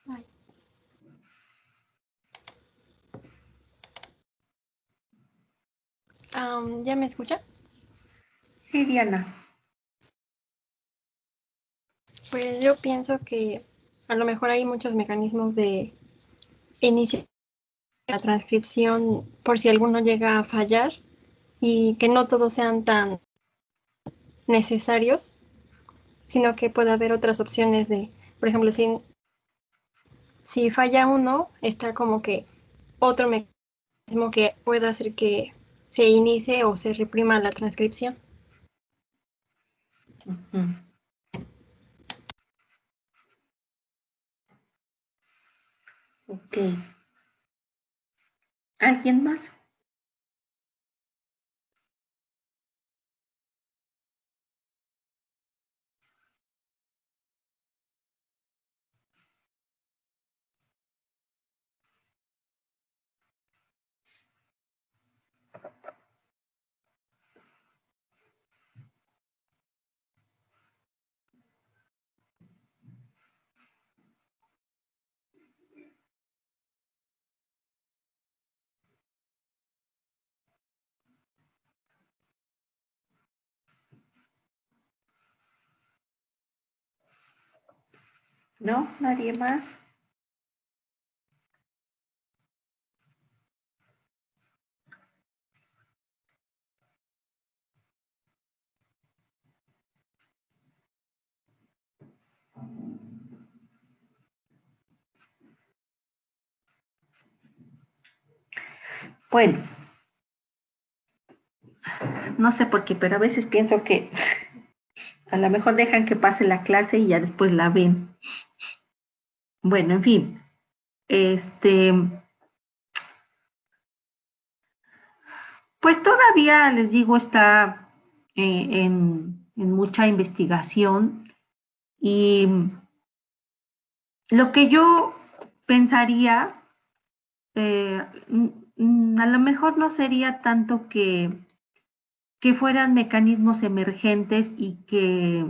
Ay. ¿Ya me escucha? Sí, Diana. Pues yo pienso que a lo mejor hay muchos mecanismos de iniciar la transcripción por si alguno llega a fallar y que no todos sean tan necesarios, sino que puede haber otras opciones de, por ejemplo, si falla uno, está como que otro mecanismo que pueda hacer que se inicie o se reprima la transcripción. Ok. ¿Alguien más? ¿No? ¿Nadie más? Bueno, no sé por qué, pero a veces pienso que a lo mejor dejan que pase la clase y ya después la ven. Bueno, en fin, pues todavía les digo, está en mucha investigación y lo que yo pensaría, a lo mejor no sería tanto que fueran mecanismos emergentes y que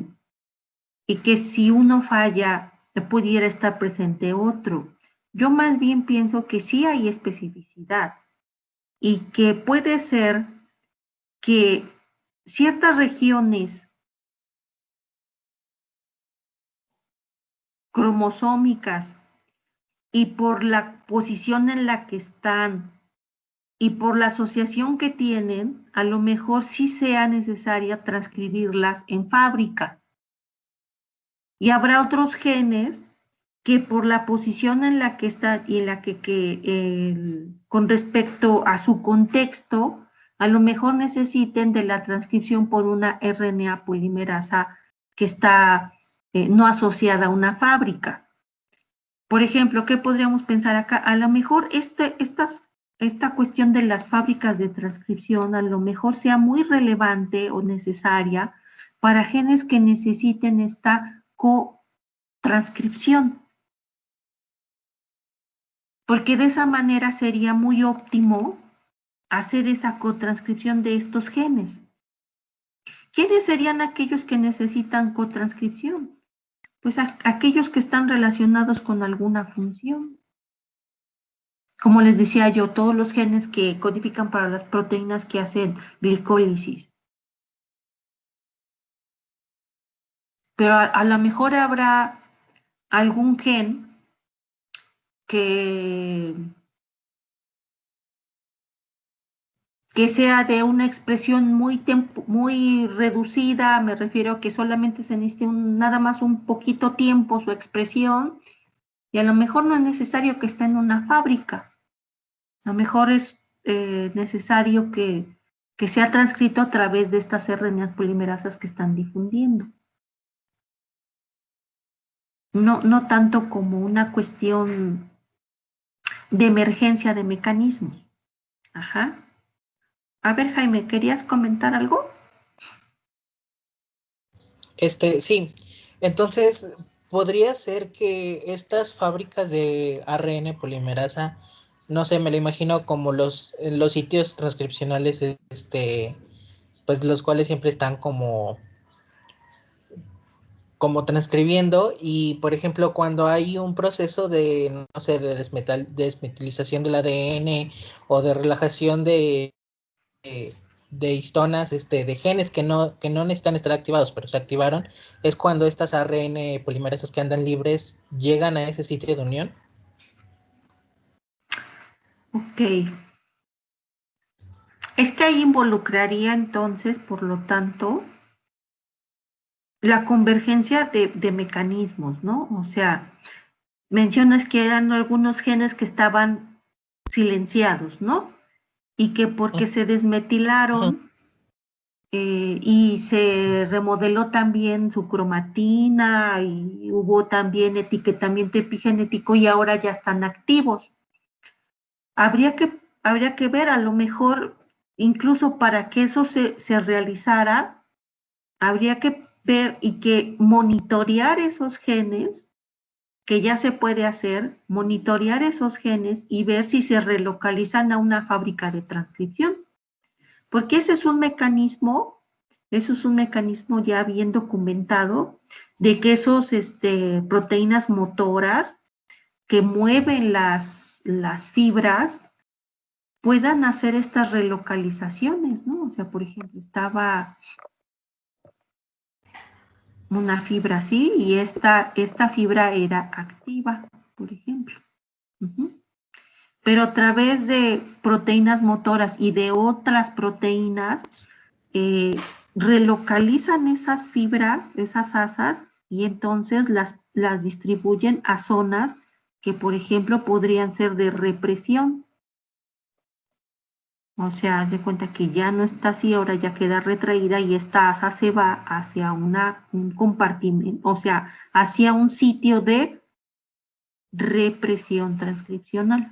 si uno falla pudiera estar presente otro. Yo más bien pienso que sí hay especificidad y que puede ser que ciertas regiones cromosómicas y por la posición en la que están y por la asociación que tienen, a lo mejor sí sea necesaria transcribirlas en fábrica. Y habrá otros genes que por la posición en la que están y en la con respecto a su contexto, a lo mejor necesiten de la transcripción por una RNA polimerasa que está no asociada a una fábrica. Por ejemplo, ¿qué podríamos pensar acá? A lo mejor esta cuestión de las fábricas de transcripción a lo mejor sea muy relevante o necesaria para genes que necesiten esta cotranscripción, porque de esa manera sería muy óptimo hacer esa cotranscripción de estos genes. ¿Quiénes serían aquellos que necesitan cotranscripción? Pues aquellos que están relacionados con alguna función. Como les decía yo, todos los genes que codifican para las proteínas que hacen glicólisis. Pero a lo mejor habrá algún gen que sea de una expresión muy reducida, me refiero a que solamente se necesite nada más un poquito tiempo su expresión, y a lo mejor no es necesario que esté en una fábrica. A lo mejor es necesario que sea transcrito a través de estas RNAs polimerasas que están difundiendo. No tanto como una cuestión de emergencia de mecanismos. Ajá. A ver, Jaime, ¿querías comentar algo? Sí. Entonces, podría ser que estas fábricas de ARN polimerasa, no sé, me lo imagino como los sitios transcripcionales, pues los cuales siempre están como transcribiendo y, por ejemplo, cuando hay un proceso de, no sé, de desmetilización del ADN o de relajación de histonas, de genes que no necesitan estar activados, pero se activaron, es cuando estas ARN polimerasas que andan libres llegan a ese sitio de unión. Ok. Es que ahí involucraría entonces, por lo tanto, la convergencia de mecanismos, ¿no? O sea, mencionas que eran algunos genes que estaban silenciados, ¿no? Y que porque se Ujú. desmetilaron y se remodeló también su cromatina y hubo también etiquetamiento epigenético y ahora ya están activos. Habría que, habría que ver, a lo mejor, incluso para que eso se realizara, habría que ver y que monitorear esos genes, que ya se puede hacer, monitorear esos genes y ver si se relocalizan a una fábrica de transcripción. Porque ese es un mecanismo, eso es un mecanismo ya bien documentado de que esos proteínas motoras que mueven las fibras puedan hacer estas relocalizaciones, ¿no? O sea, por ejemplo, estaba una fibra así y esta fibra era activa, por ejemplo. Pero a través de proteínas motoras y de otras proteínas, relocalizan esas fibras, esas asas, y entonces las distribuyen a zonas que, por ejemplo, podrían ser de represión. O sea, haz de cuenta que ya no está así, ahora ya queda retraída y esta asa se va hacia un compartimento, o sea, hacia un sitio de represión transcripcional.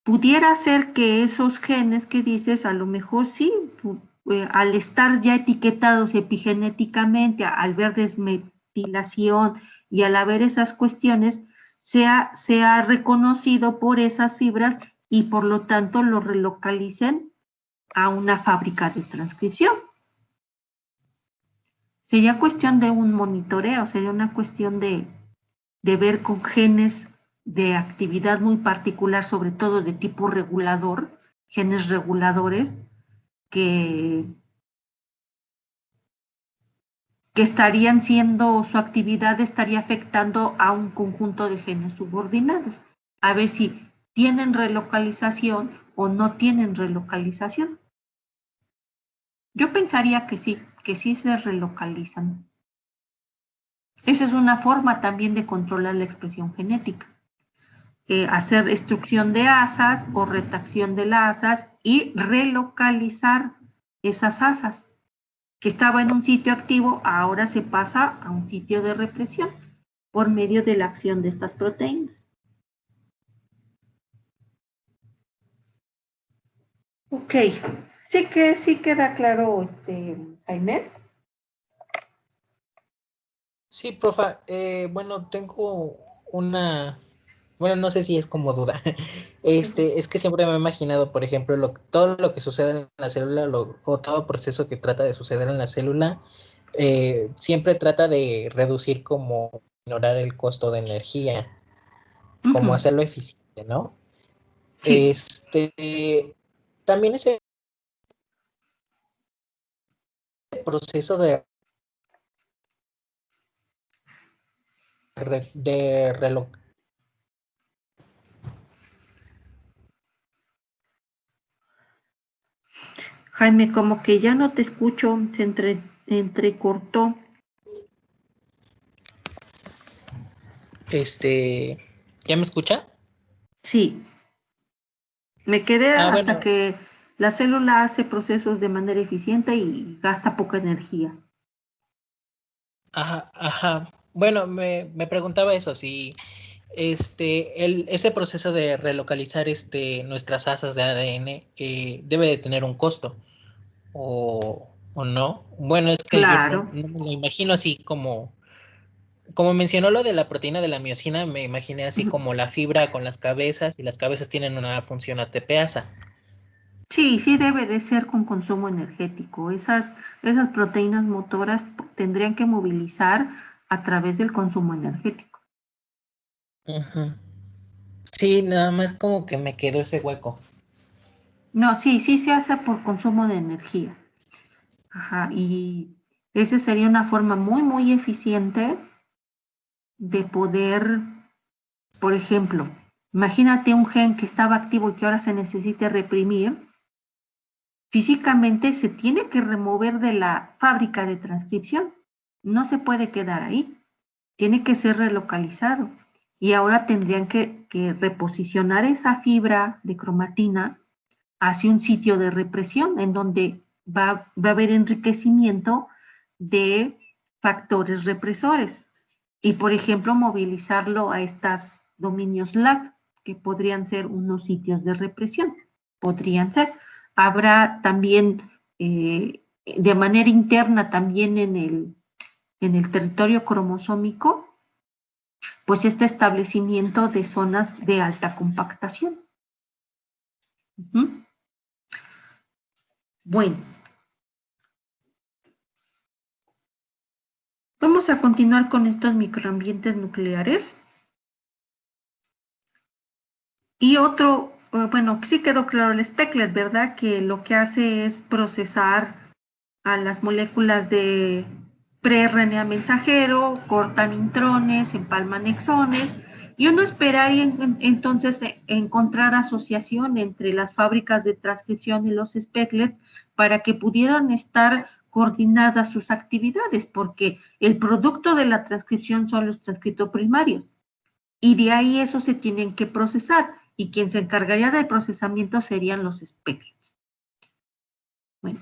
Pudiera ser que esos genes que dices, a lo mejor sí, al estar ya etiquetados epigenéticamente, al ver desmetilación y al haber esas cuestiones, sea reconocido por esas fibras y por lo tanto lo relocalicen a una fábrica de transcripción. Sería cuestión de un monitoreo, sería una cuestión de ver con genes de actividad muy particular, sobre todo de tipo regulador, genes reguladores, que estarían siendo, su actividad estaría afectando a un conjunto de genes subordinados. A ver si tienen relocalización o no tienen relocalización. Yo pensaría que sí se relocalizan. Esa es una forma también de controlar la expresión genética. Hacer destrucción de asas o retracción de las asas y relocalizar esas asas que estaba en un sitio activo, ahora se pasa a un sitio de represión por medio de la acción de estas proteínas. Ok, sí queda claro, Jaime. Sí, profa. Bueno, tengo una, bueno, no sé si es como duda. Es que siempre me he imaginado, por ejemplo, todo lo que sucede en la célula, o todo proceso que trata de suceder en la célula, siempre trata de reducir como ignorar el costo de energía, como hacerlo eficiente, ¿no? Sí. También ese proceso de reloj. Jaime, como que ya no te escucho, se entrecortó. ¿Ya me escucha? Sí, me quedé hasta Bueno, que la célula hace procesos de manera eficiente y gasta poca energía. ajá, ajá. Bueno, me preguntaba eso, si ese proceso de relocalizar nuestras asas de ADN debe de tener un costo, o no. Bueno, es que yo no Claro. me lo imagino así como mencionó lo de la proteína de la miosina, me imaginé así como la fibra con las cabezas, y las cabezas tienen una función ATPasa. Sí debe de ser con consumo energético. Esas proteínas motoras tendrían que movilizar a través del consumo energético. Ujú. Sí, nada más como que me quedó ese hueco. No, sí se hace por consumo de energía. Ajá, y esa sería una forma muy eficiente de poder, por ejemplo, imagínate un gen que estaba activo y que ahora se necesita reprimir. Físicamente se tiene que remover de la fábrica de transcripción. No se puede quedar ahí. Tiene que ser relocalizado. Y ahora tendrían que reposicionar esa fibra de cromatina hacia un sitio de represión en donde va a haber enriquecimiento de factores represores. Y, por ejemplo, movilizarlo a estos dominios LAG, que podrían ser unos sitios de represión. Podrían ser. Habrá también, de manera interna, también en el territorio cromosómico, pues este establecimiento de zonas de alta compactación. Bueno, vamos a continuar con estos microambientes nucleares. Y otro, bueno, sí quedó claro el speckler, ¿verdad? Que lo que hace es procesar a las moléculas de pre-RNA mensajero, cortan intrones, empalman exones, y uno esperaría entonces encontrar asociación entre las fábricas de transcripción y los SPECLET para que pudieran estar coordinadas sus actividades, porque el producto de la transcripción son los transcriptos primarios, y de ahí eso se tienen que procesar, y quien se encargaría del procesamiento serían los SPECLETs. Bueno,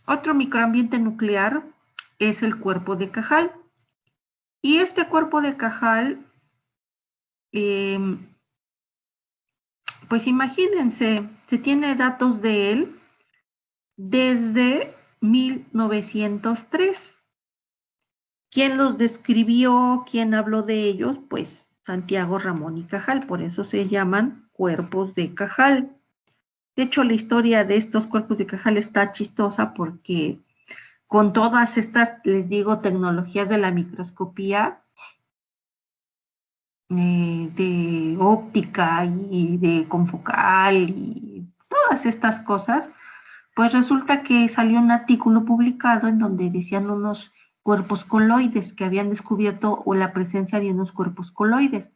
otro microambiente nuclear es el cuerpo de Cajal. Y este cuerpo de Cajal, pues imagínense, se tiene datos de él desde 1903. ¿Quién los describió? ¿Quién habló de ellos? Pues Santiago Ramón y Cajal, por eso se llaman cuerpos de Cajal. De hecho, la historia de estos cuerpos de Cajal está chistosa porque con todas estas, les digo, tecnologías de la microscopía, de óptica y de confocal y todas estas cosas, pues resulta que salió un artículo publicado en donde decían unos cuerpos coloides, que habían descubierto o la presencia de unos cuerpos coloides,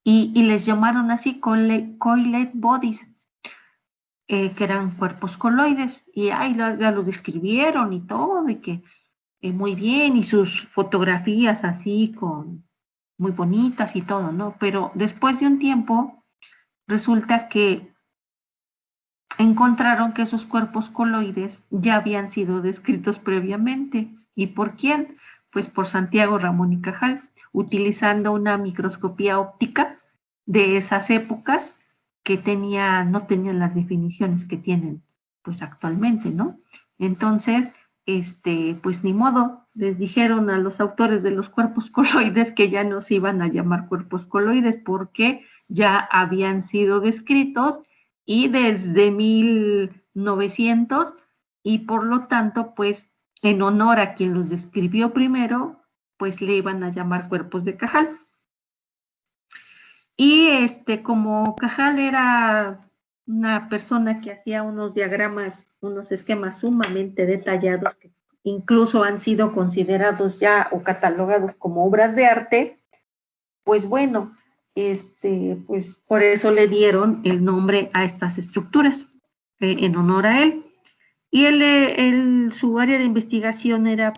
y les llamaron así coiled bodies, que eran cuerpos coloides, y ahí ya lo describieron y todo, y que muy bien, y sus fotografías así con muy bonitas y todo, ¿no? Pero después de un tiempo resulta que encontraron que esos cuerpos coloides ya habían sido descritos previamente. ¿Y por quién? Pues por Santiago Ramón y Cajal, utilizando una microscopía óptica de esas épocas que no tenían las definiciones que tienen pues actualmente, ¿no? Entonces, pues ni modo, les dijeron a los autores de los cuerpos coloides que ya no se iban a llamar cuerpos coloides porque ya habían sido descritos y desde 1900, y por lo tanto, pues en honor a quien los describió primero, pues le iban a llamar cuerpos de Cajal. Y como Cajal era una persona que hacía unos diagramas, unos esquemas sumamente detallados, que incluso han sido considerados ya o catalogados como obras de arte, pues bueno, pues por eso le dieron el nombre a estas estructuras, en honor a él. Y su área de investigación era,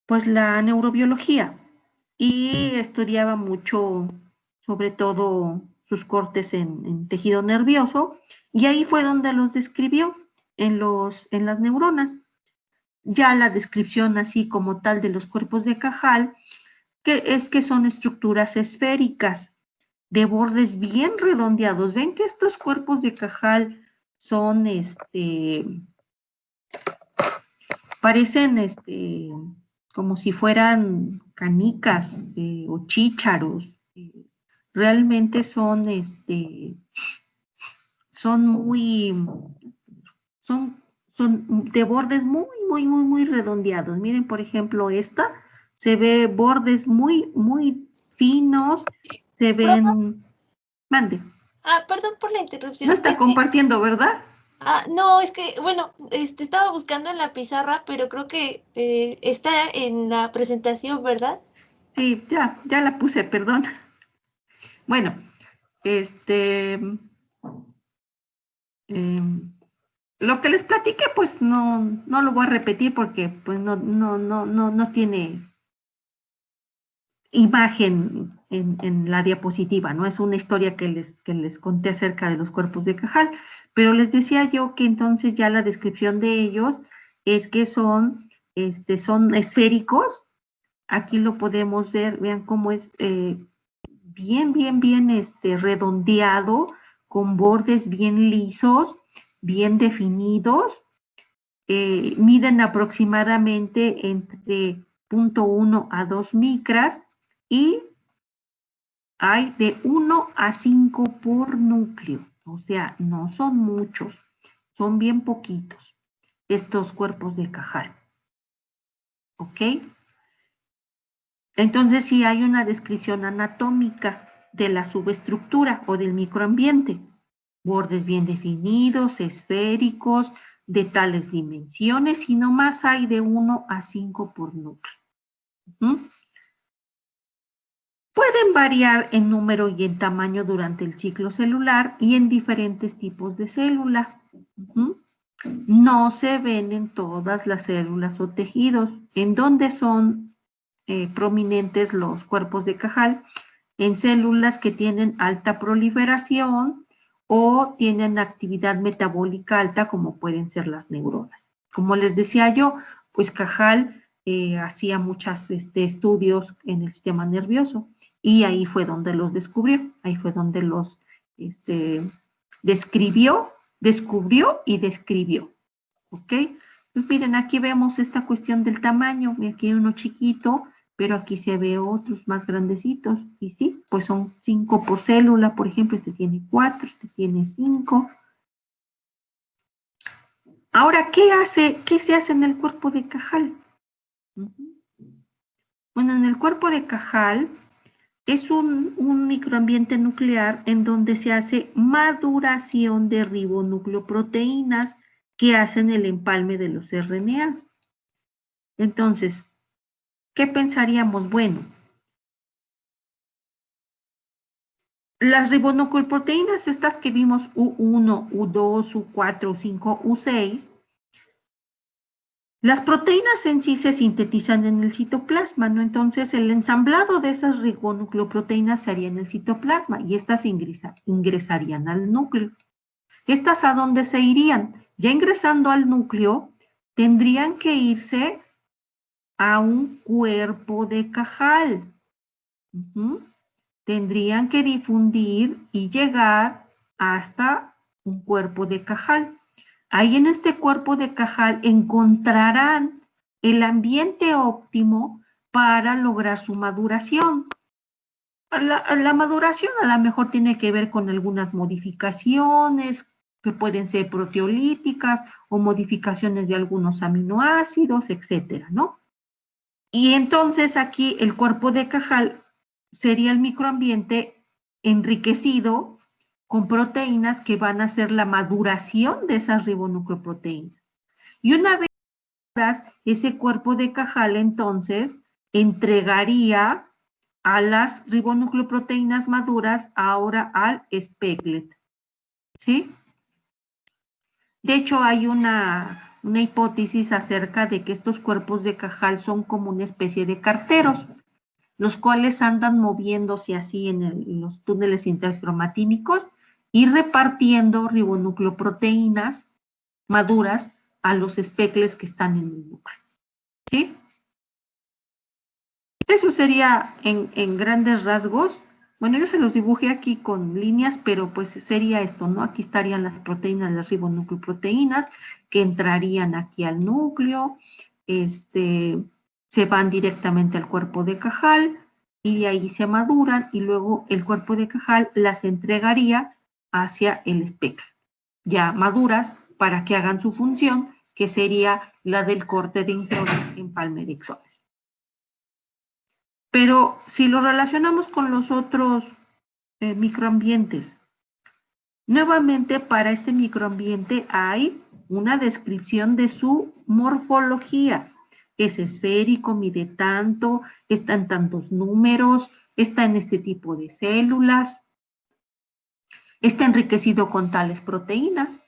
pues la neurobiología, y estudiaba mucho, sobre todo sus cortes en tejido nervioso, y ahí fue donde los describió en las neuronas. Ya la descripción así como tal de los cuerpos de Cajal, que son estructuras esféricas de bordes bien redondeados. Ven que estos cuerpos de Cajal son, parecen, como si fueran canicas, o chícharos. Realmente son muy, son, son de bordes muy, muy, muy, muy redondeados. Miren, por ejemplo, esta se ve bordes muy, muy finos, se ven. Mande. Perdón por la interrupción. No está compartiendo, ¿verdad? No, es que, bueno, estaba buscando en la pizarra, pero creo que está en la presentación, ¿verdad? Sí, ya la puse, perdón. Bueno, lo que les platiqué, pues no lo voy a repetir porque pues no tiene imagen en la diapositiva, ¿no? Es una historia que les conté acerca de los cuerpos de Cajal, pero les decía yo que entonces ya la descripción de ellos es que son esféricos. Aquí lo podemos ver, vean cómo es bien redondeado, con bordes bien lisos, bien definidos. Miden aproximadamente entre 0.1 a 2 micras y hay de 1 a 5 por núcleo. O sea, no son muchos, son bien poquitos estos cuerpos de Cajal. ¿Ok? Entonces sí hay una descripción anatómica de la subestructura o del microambiente. bordes bien definidos, esféricos, de tales dimensiones, y nomás hay de 1 a 5 por núcleo. Pueden variar en número y en tamaño durante el ciclo celular y en diferentes tipos de célula. No se ven en todas las células o tejidos. ¿En dónde son prominentes los cuerpos de Cajal? En células que tienen alta proliferación o tienen actividad metabólica alta, como pueden ser las neuronas. Como les decía yo, pues Cajal hacía muchos estudios en el sistema nervioso y ahí fue donde los descubrió, ahí fue donde los descubrió y describió. ¿Ok? Pues miren, aquí vemos esta cuestión del tamaño. Aquí hay uno chiquito, pero aquí se ve otros más grandecitos. Y sí, pues son 5 por célula. Por ejemplo, este tiene 4, este tiene 5. Ahora, ¿qué se hace en el cuerpo de Cajal? Bueno, en el cuerpo de Cajal es un microambiente nuclear en donde se hace maduración de ribonucleoproteínas que hacen el empalme de los RNAs. Entonces, ¿qué pensaríamos? Bueno, las ribonucleoproteínas, estas que vimos, U1, U2, U4, U5, U6, las proteínas en sí se sintetizan en el citoplasma, ¿no? Entonces, el ensamblado de esas ribonucleoproteínas se haría en el citoplasma y estas ingresarían al núcleo. ¿Estas a dónde se irían? Ya ingresando al núcleo, tendrían que irse a un cuerpo de Cajal. Tendrían que difundir y llegar hasta un cuerpo de Cajal. Ahí en este cuerpo de Cajal encontrarán el ambiente óptimo para lograr su maduración. La maduración a lo mejor tiene que ver con algunas modificaciones que pueden ser proteolíticas o modificaciones de algunos aminoácidos, etcétera, ¿no? Y entonces aquí el cuerpo de Cajal sería el microambiente enriquecido con proteínas que van a hacer la maduración de esas ribonucleoproteínas. Y una vez ese cuerpo de Cajal entonces entregaría a las ribonucleoproteínas maduras ahora al specklet. ¿Sí? De hecho, hay una hipótesis acerca de que estos cuerpos de Cajal son como una especie de carteros, los cuales andan moviéndose así en los túneles intercromatínicos y repartiendo ribonucleoproteínas maduras a los speckles que están en el núcleo. ¿Sí? Eso sería en grandes rasgos. Bueno, yo se los dibujé aquí con líneas, pero pues sería esto, ¿no? Aquí estarían las proteínas, las ribonucleoproteínas, que entrarían aquí al núcleo, se van directamente al cuerpo de Cajal, y de ahí se maduran, y luego el cuerpo de Cajal las entregaría hacia el speckle, ya maduras, para que hagan su función, que sería la del corte de intrones en Palmer exones. Pero si lo relacionamos con los otros microambientes, nuevamente para este microambiente hay una descripción de su morfología. Es esférico, mide tanto, está en tantos números, está en este tipo de células, está enriquecido con tales proteínas.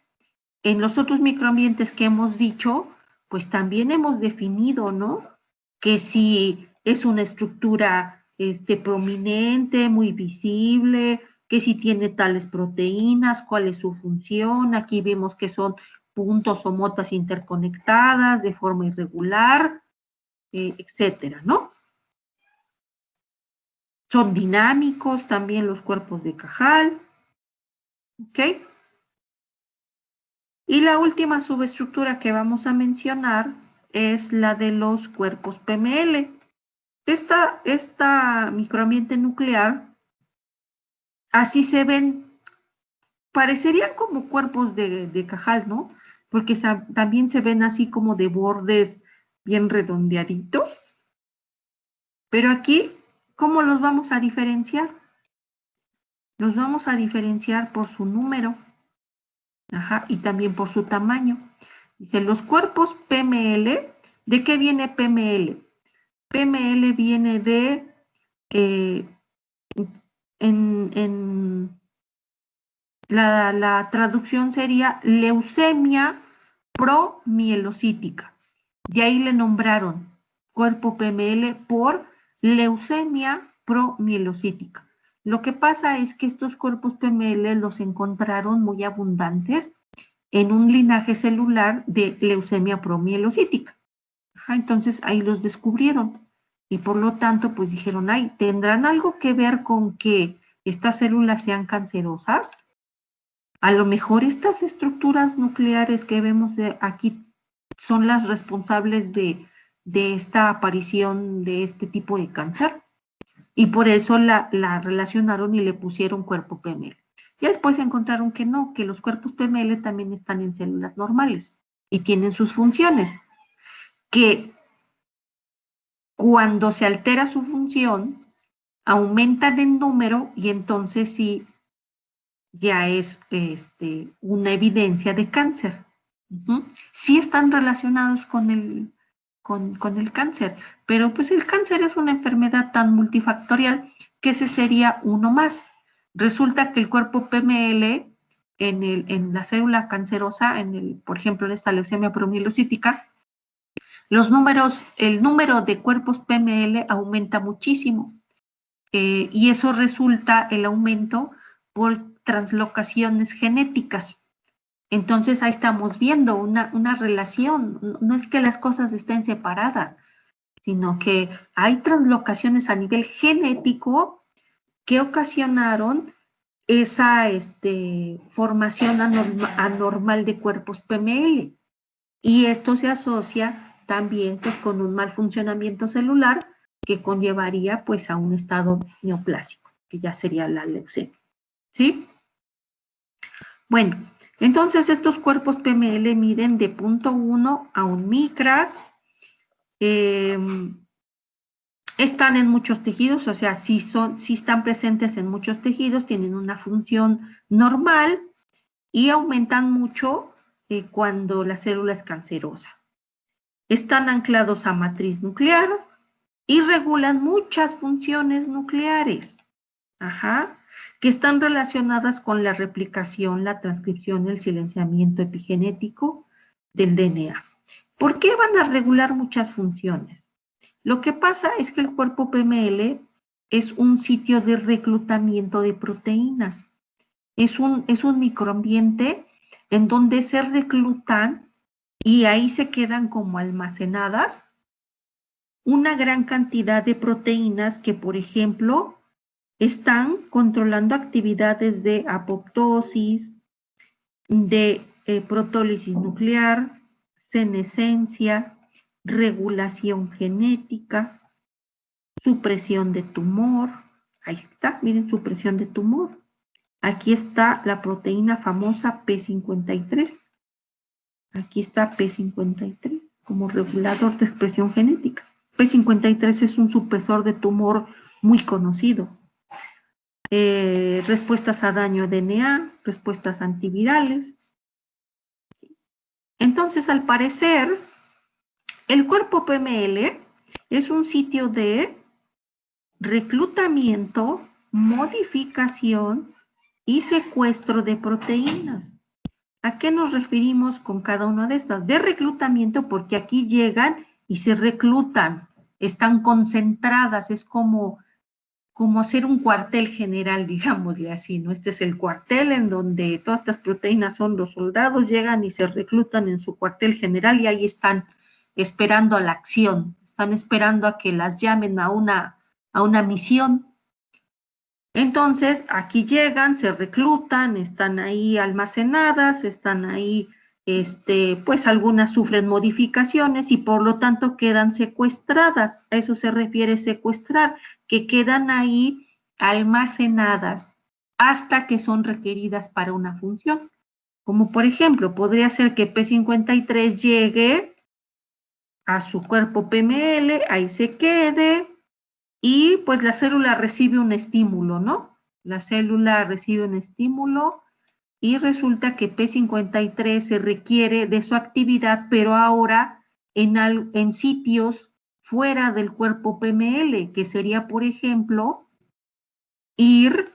En los otros microambientes que hemos dicho, pues también hemos definido, ¿no? Que si es una estructura prominente, muy visible, que si tiene tales proteínas, cuál es su función. Aquí vemos que son puntos o motas interconectadas de forma irregular, etcétera, ¿no? Son dinámicos también los cuerpos de Cajal, ¿ok? Y la última subestructura que vamos a mencionar es la de los cuerpos PML. Esta microambiente nuclear, así se ven, parecerían como cuerpos de Cajal, ¿no? Porque también se ven así como de bordes bien redondeaditos. Pero aquí, ¿cómo los vamos a diferenciar? Los vamos a diferenciar por su número. Ajá, y también por su tamaño. Dice, los cuerpos PML, ¿de qué viene PML? PML viene de, la traducción sería leucemia promielocítica. De ahí le nombraron cuerpo PML por leucemia promielocítica. Lo que pasa es que estos cuerpos PML los encontraron muy abundantes en un linaje celular de leucemia promielocítica. Entonces ahí los descubrieron y por lo tanto pues dijeron, ay, ¿tendrán algo que ver con que estas células sean cancerosas? A lo mejor estas estructuras nucleares que vemos aquí son las responsables de esta aparición de este tipo de cáncer y por eso la relacionaron y le pusieron cuerpo PML. Ya después encontraron que no, que los cuerpos PML también están en células normales y tienen sus funciones, que cuando se altera su función, aumentan en número y entonces sí ya es una evidencia de cáncer. Sí están relacionados con el cáncer, pero pues el cáncer es una enfermedad tan multifactorial que ese sería uno más. Resulta que el cuerpo PML en la célula cancerosa, por ejemplo, en esta leucemia promielocítica, el número de cuerpos PML aumenta muchísimo y eso resulta el aumento por translocaciones genéticas. Entonces ahí estamos viendo una relación, no es que las cosas estén separadas, sino que hay translocaciones a nivel genético que ocasionaron esa formación anormal de cuerpos PML. Y esto se asocia también pues, con un mal funcionamiento celular que conllevaría pues a un estado neoplásico, que ya sería la leucemia. ¿Sí? Bueno, entonces estos cuerpos PML miden de 0.1 a 1 micras, están en muchos tejidos, o sea, sí están presentes en muchos tejidos, tienen una función normal y aumentan mucho cuando la célula es cancerosa. Están anclados a matriz nuclear y regulan muchas funciones nucleares, que están relacionadas con la replicación, la transcripción, el silenciamiento epigenético del DNA. ¿Por qué van a regular muchas funciones? Lo que pasa es que el cuerpo PML es un sitio de reclutamiento de proteínas. Es un microambiente en donde se reclutan y ahí se quedan como almacenadas una gran cantidad de proteínas que, por ejemplo, están controlando actividades de apoptosis, de protólisis nuclear, senescencia, regulación genética, supresión de tumor. Ahí está, miren, supresión de tumor. Aquí está la proteína famosa P53. Aquí está P53 como regulador de expresión genética. P53 es un supresor de tumor muy conocido. Respuestas a daño DNA, respuestas antivirales. Entonces, al parecer, el cuerpo PML es un sitio de reclutamiento, modificación y secuestro de proteínas. ¿A qué nos referimos con cada una de estas? De reclutamiento, porque aquí llegan y se reclutan, están concentradas, es como hacer un cuartel general, digámosle así, ¿no? Este es el cuartel en donde todas estas proteínas son los soldados, llegan y se reclutan en su cuartel general y ahí están esperando a la acción, están esperando a que las llamen a una misión. Entonces, aquí llegan, se reclutan, están ahí almacenadas, están ahí, pues algunas sufren modificaciones y por lo tanto quedan secuestradas. A eso se refiere secuestrar, que quedan ahí almacenadas hasta que son requeridas para una función. Como por ejemplo, podría ser que P53 llegue a su cuerpo PML, ahí se quede, y pues la célula recibe un estímulo, ¿no? La célula recibe un estímulo y resulta que P53 se requiere de su actividad, pero ahora en sitios fuera del cuerpo PML, que sería, por ejemplo, ir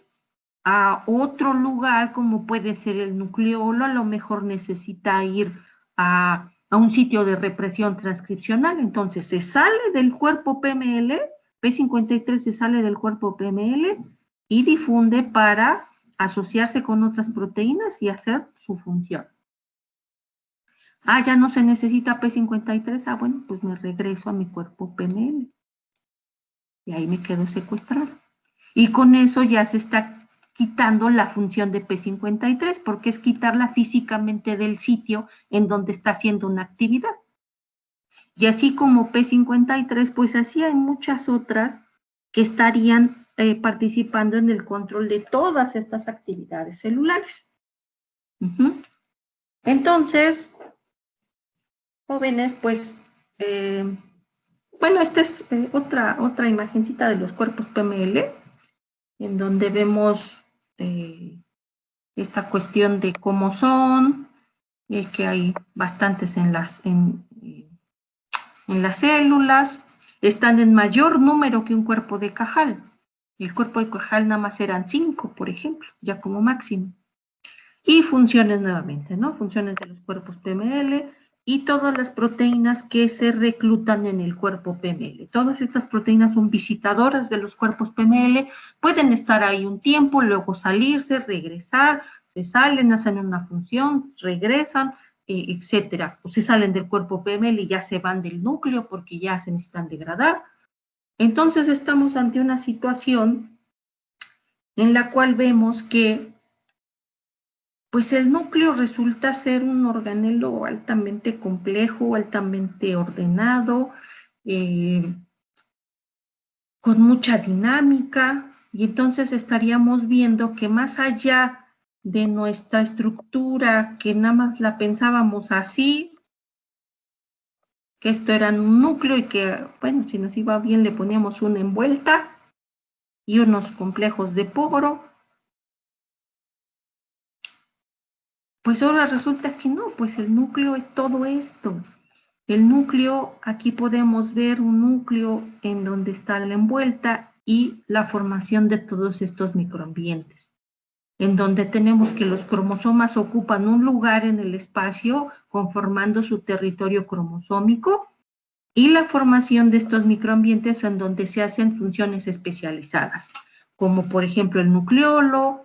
a otro lugar, como puede ser el nucleolo. A lo mejor necesita ir a un sitio de represión transcripcional. Entonces se sale del cuerpo PML, P53 se sale del cuerpo PML y difunde para asociarse con otras proteínas y hacer su función. Ya no se necesita P53, bueno, pues me regreso a mi cuerpo PML. Y ahí me quedo secuestrado. Y con eso ya se está quitando la función de P53, porque es quitarla físicamente del sitio en donde está haciendo una actividad. Y así como P53, pues así hay muchas otras que estarían participando en el control de todas estas actividades celulares. Entonces, jóvenes, pues, bueno, esta es otra imagencita de los cuerpos PML, en donde vemos esta cuestión de cómo son, que hay bastantes en las células, están en mayor número que un cuerpo de Cajal. El cuerpo de Cajal nada más eran 5, por ejemplo, ya como máximo. Y funciones nuevamente, ¿no? Funciones de los cuerpos PML y todas las proteínas que se reclutan en el cuerpo PML. Todas estas proteínas son visitadoras de los cuerpos PML, pueden estar ahí un tiempo, luego salirse, regresar, se salen, hacen una función, regresan, etcétera. O se salen del cuerpo PML y ya se van del núcleo porque ya se necesitan degradar. Entonces estamos ante una situación en la cual vemos que pues el núcleo resulta ser un organelo altamente complejo, altamente ordenado, con mucha dinámica, y entonces estaríamos viendo que más allá de nuestra estructura, que nada más la pensábamos así, que esto era un núcleo y que, bueno, si nos iba bien le poníamos una envuelta y unos complejos de poro, pues ahora resulta que no, pues el núcleo es todo esto. El núcleo, aquí podemos ver un núcleo en donde está la envuelta y la formación de todos estos microambientes, en donde tenemos que los cromosomas ocupan un lugar en el espacio conformando su territorio cromosómico, y la formación de estos microambientes en donde se hacen funciones especializadas, como por ejemplo el nucleolo,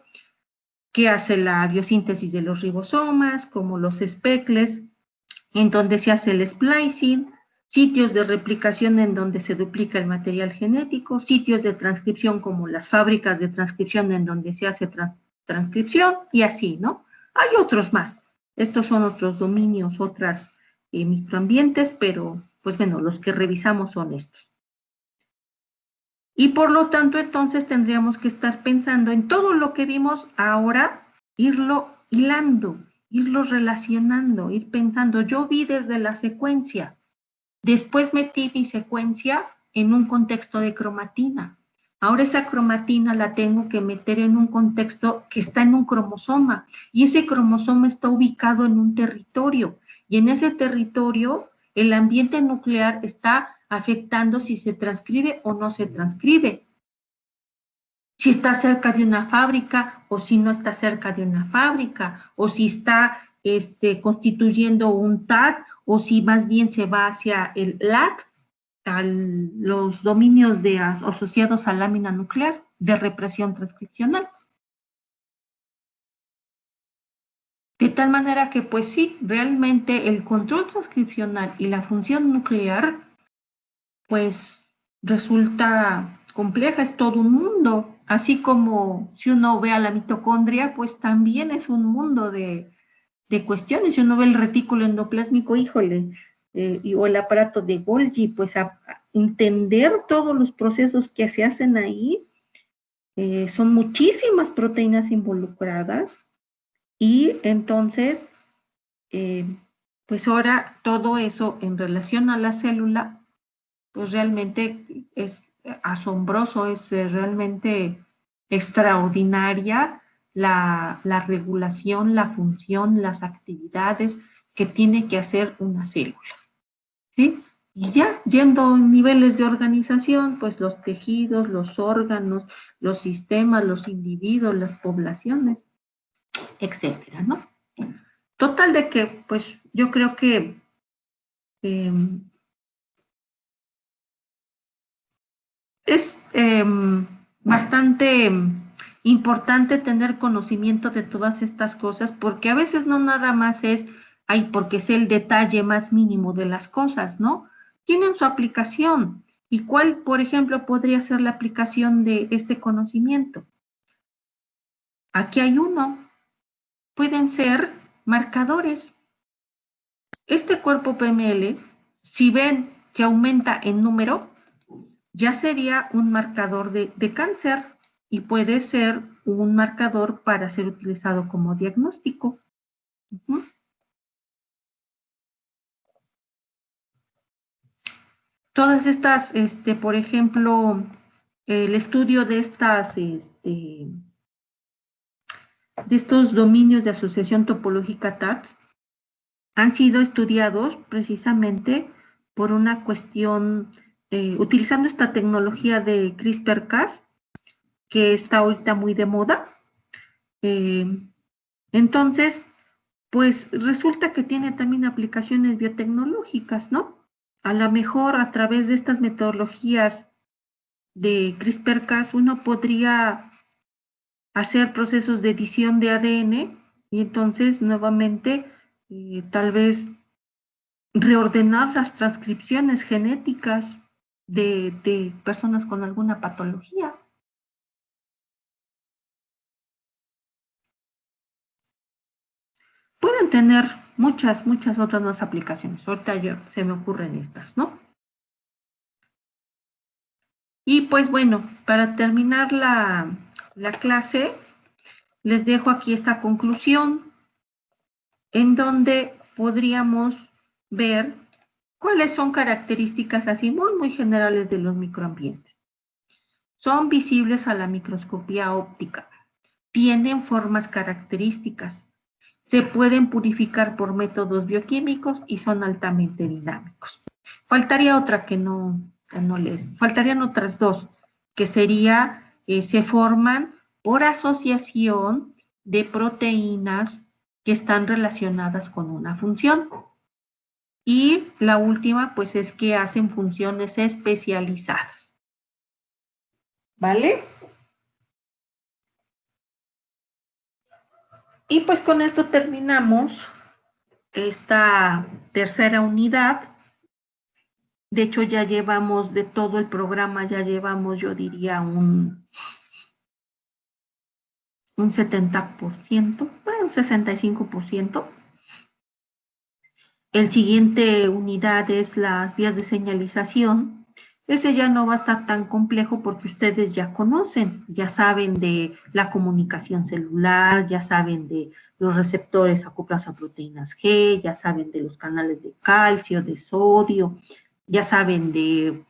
que hace la biosíntesis de los ribosomas, como los especles, en donde se hace el splicing, sitios de replicación en donde se duplica el material genético, sitios de transcripción como las fábricas de transcripción en donde se hace transcripción, y así, ¿no? Hay otros más. Estos son otros dominios, otras microambientes, pero, pues bueno, los que revisamos son estos. Y por lo tanto, entonces, tendríamos que estar pensando en todo lo que vimos ahora, irlo hilando, irlo relacionando, ir pensando. Yo vi desde la secuencia, después metí mi secuencia en un contexto de cromatina. Ahora esa cromatina la tengo que meter en un contexto que está en un cromosoma, y ese cromosoma está ubicado en un territorio, y en ese territorio el ambiente nuclear está afectando si se transcribe o no se transcribe, si está cerca de una fábrica o si no está cerca de una fábrica, o si está constituyendo un TAT, o si más bien se va hacia el LAT, los dominios asociados a lámina nuclear de represión transcripcional. De tal manera que, pues sí, realmente el control transcripcional y la función nuclear, pues resulta compleja, es todo un mundo. Así como si uno ve a la mitocondria, pues también es un mundo de cuestiones. Si uno ve el retículo endoplásmico, híjole, o el aparato de Golgi, pues a entender todos los procesos que se hacen ahí, son muchísimas proteínas involucradas, y entonces, pues ahora todo eso en relación a la célula, pues realmente es asombroso, es realmente extraordinaria la regulación, la función, las actividades que tiene que hacer una célula. ¿Sí? Y ya yendo a niveles de organización, pues los tejidos, los órganos, los sistemas, los individuos, las poblaciones, etcétera, ¿no? Total de que, pues yo creo que es bastante importante tener conocimiento de todas estas cosas, porque a veces no nada más es, ay, porque es el detalle más mínimo de las cosas, ¿no? Tienen su aplicación. ¿Y cuál, por ejemplo, podría ser la aplicación de este conocimiento? Aquí hay uno. Pueden ser marcadores. Este cuerpo PML, si ven que aumenta en número, ya sería un marcador de cáncer y puede ser un marcador para ser utilizado como diagnóstico. Todas estas, por ejemplo, el estudio de estas, de estos dominios de asociación topológica TAT han sido estudiados precisamente por una cuestión, utilizando esta tecnología de CRISPR-Cas, que está ahorita muy de moda. Entonces, pues resulta que tiene también aplicaciones biotecnológicas, ¿no? A lo mejor a través de estas metodologías de CRISPR-Cas uno podría hacer procesos de edición de ADN y entonces nuevamente tal vez reordenar las transcripciones genéticas de personas con alguna patología. Pueden tener muchas otras más aplicaciones. Ahorita se me ocurren estas, ¿no? Y pues bueno, para terminar la clase, les dejo aquí esta conclusión en donde podríamos ver cuáles son características así muy generales de los microambientes. Son visibles a la microscopía óptica, tienen formas características, se pueden purificar por métodos bioquímicos y son altamente dinámicos. Faltaría otra que no les, faltarían otras dos, que sería, se forman por asociación de proteínas que están relacionadas con una función. Y la última, pues, es que hacen funciones especializadas. ¿Vale? Y pues con esto terminamos esta tercera unidad. De hecho, ya llevamos de todo el programa, ya llevamos, yo diría, un 70%, bueno, un 65%. El siguiente unidad es las vías de señalización. Ese ya no va a estar tan complejo porque ustedes ya conocen, ya saben de la comunicación celular, ya saben de los receptores acoplados a proteínas G, ya saben de los canales de calcio, de sodio, ya saben de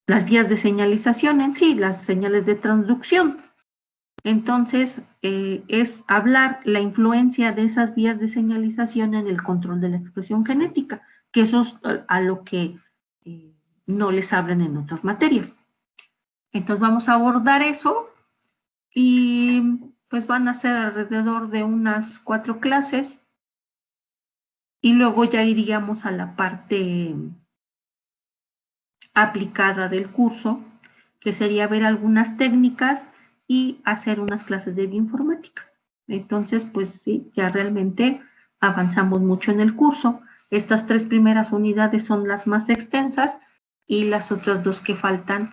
las vías de señalización en sí, las señales de transducción. Entonces, es hablar la influencia de esas vías de señalización en el control de la expresión genética, que eso es a lo que no les hablan en otras materias. Entonces, vamos a abordar eso y pues van a ser alrededor de unas 4 clases y luego ya iríamos a la parte aplicada del curso, que sería ver algunas técnicas y hacer unas clases de bioinformática. Entonces, pues sí, ya realmente avanzamos mucho en el curso. Estas 3 primeras unidades son las más extensas y las otras 2 que faltan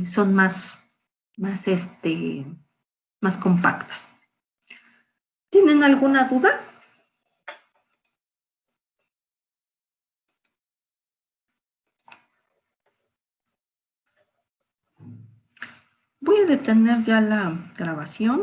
son más compactas. ¿Tienen alguna duda? Voy a detener ya la grabación.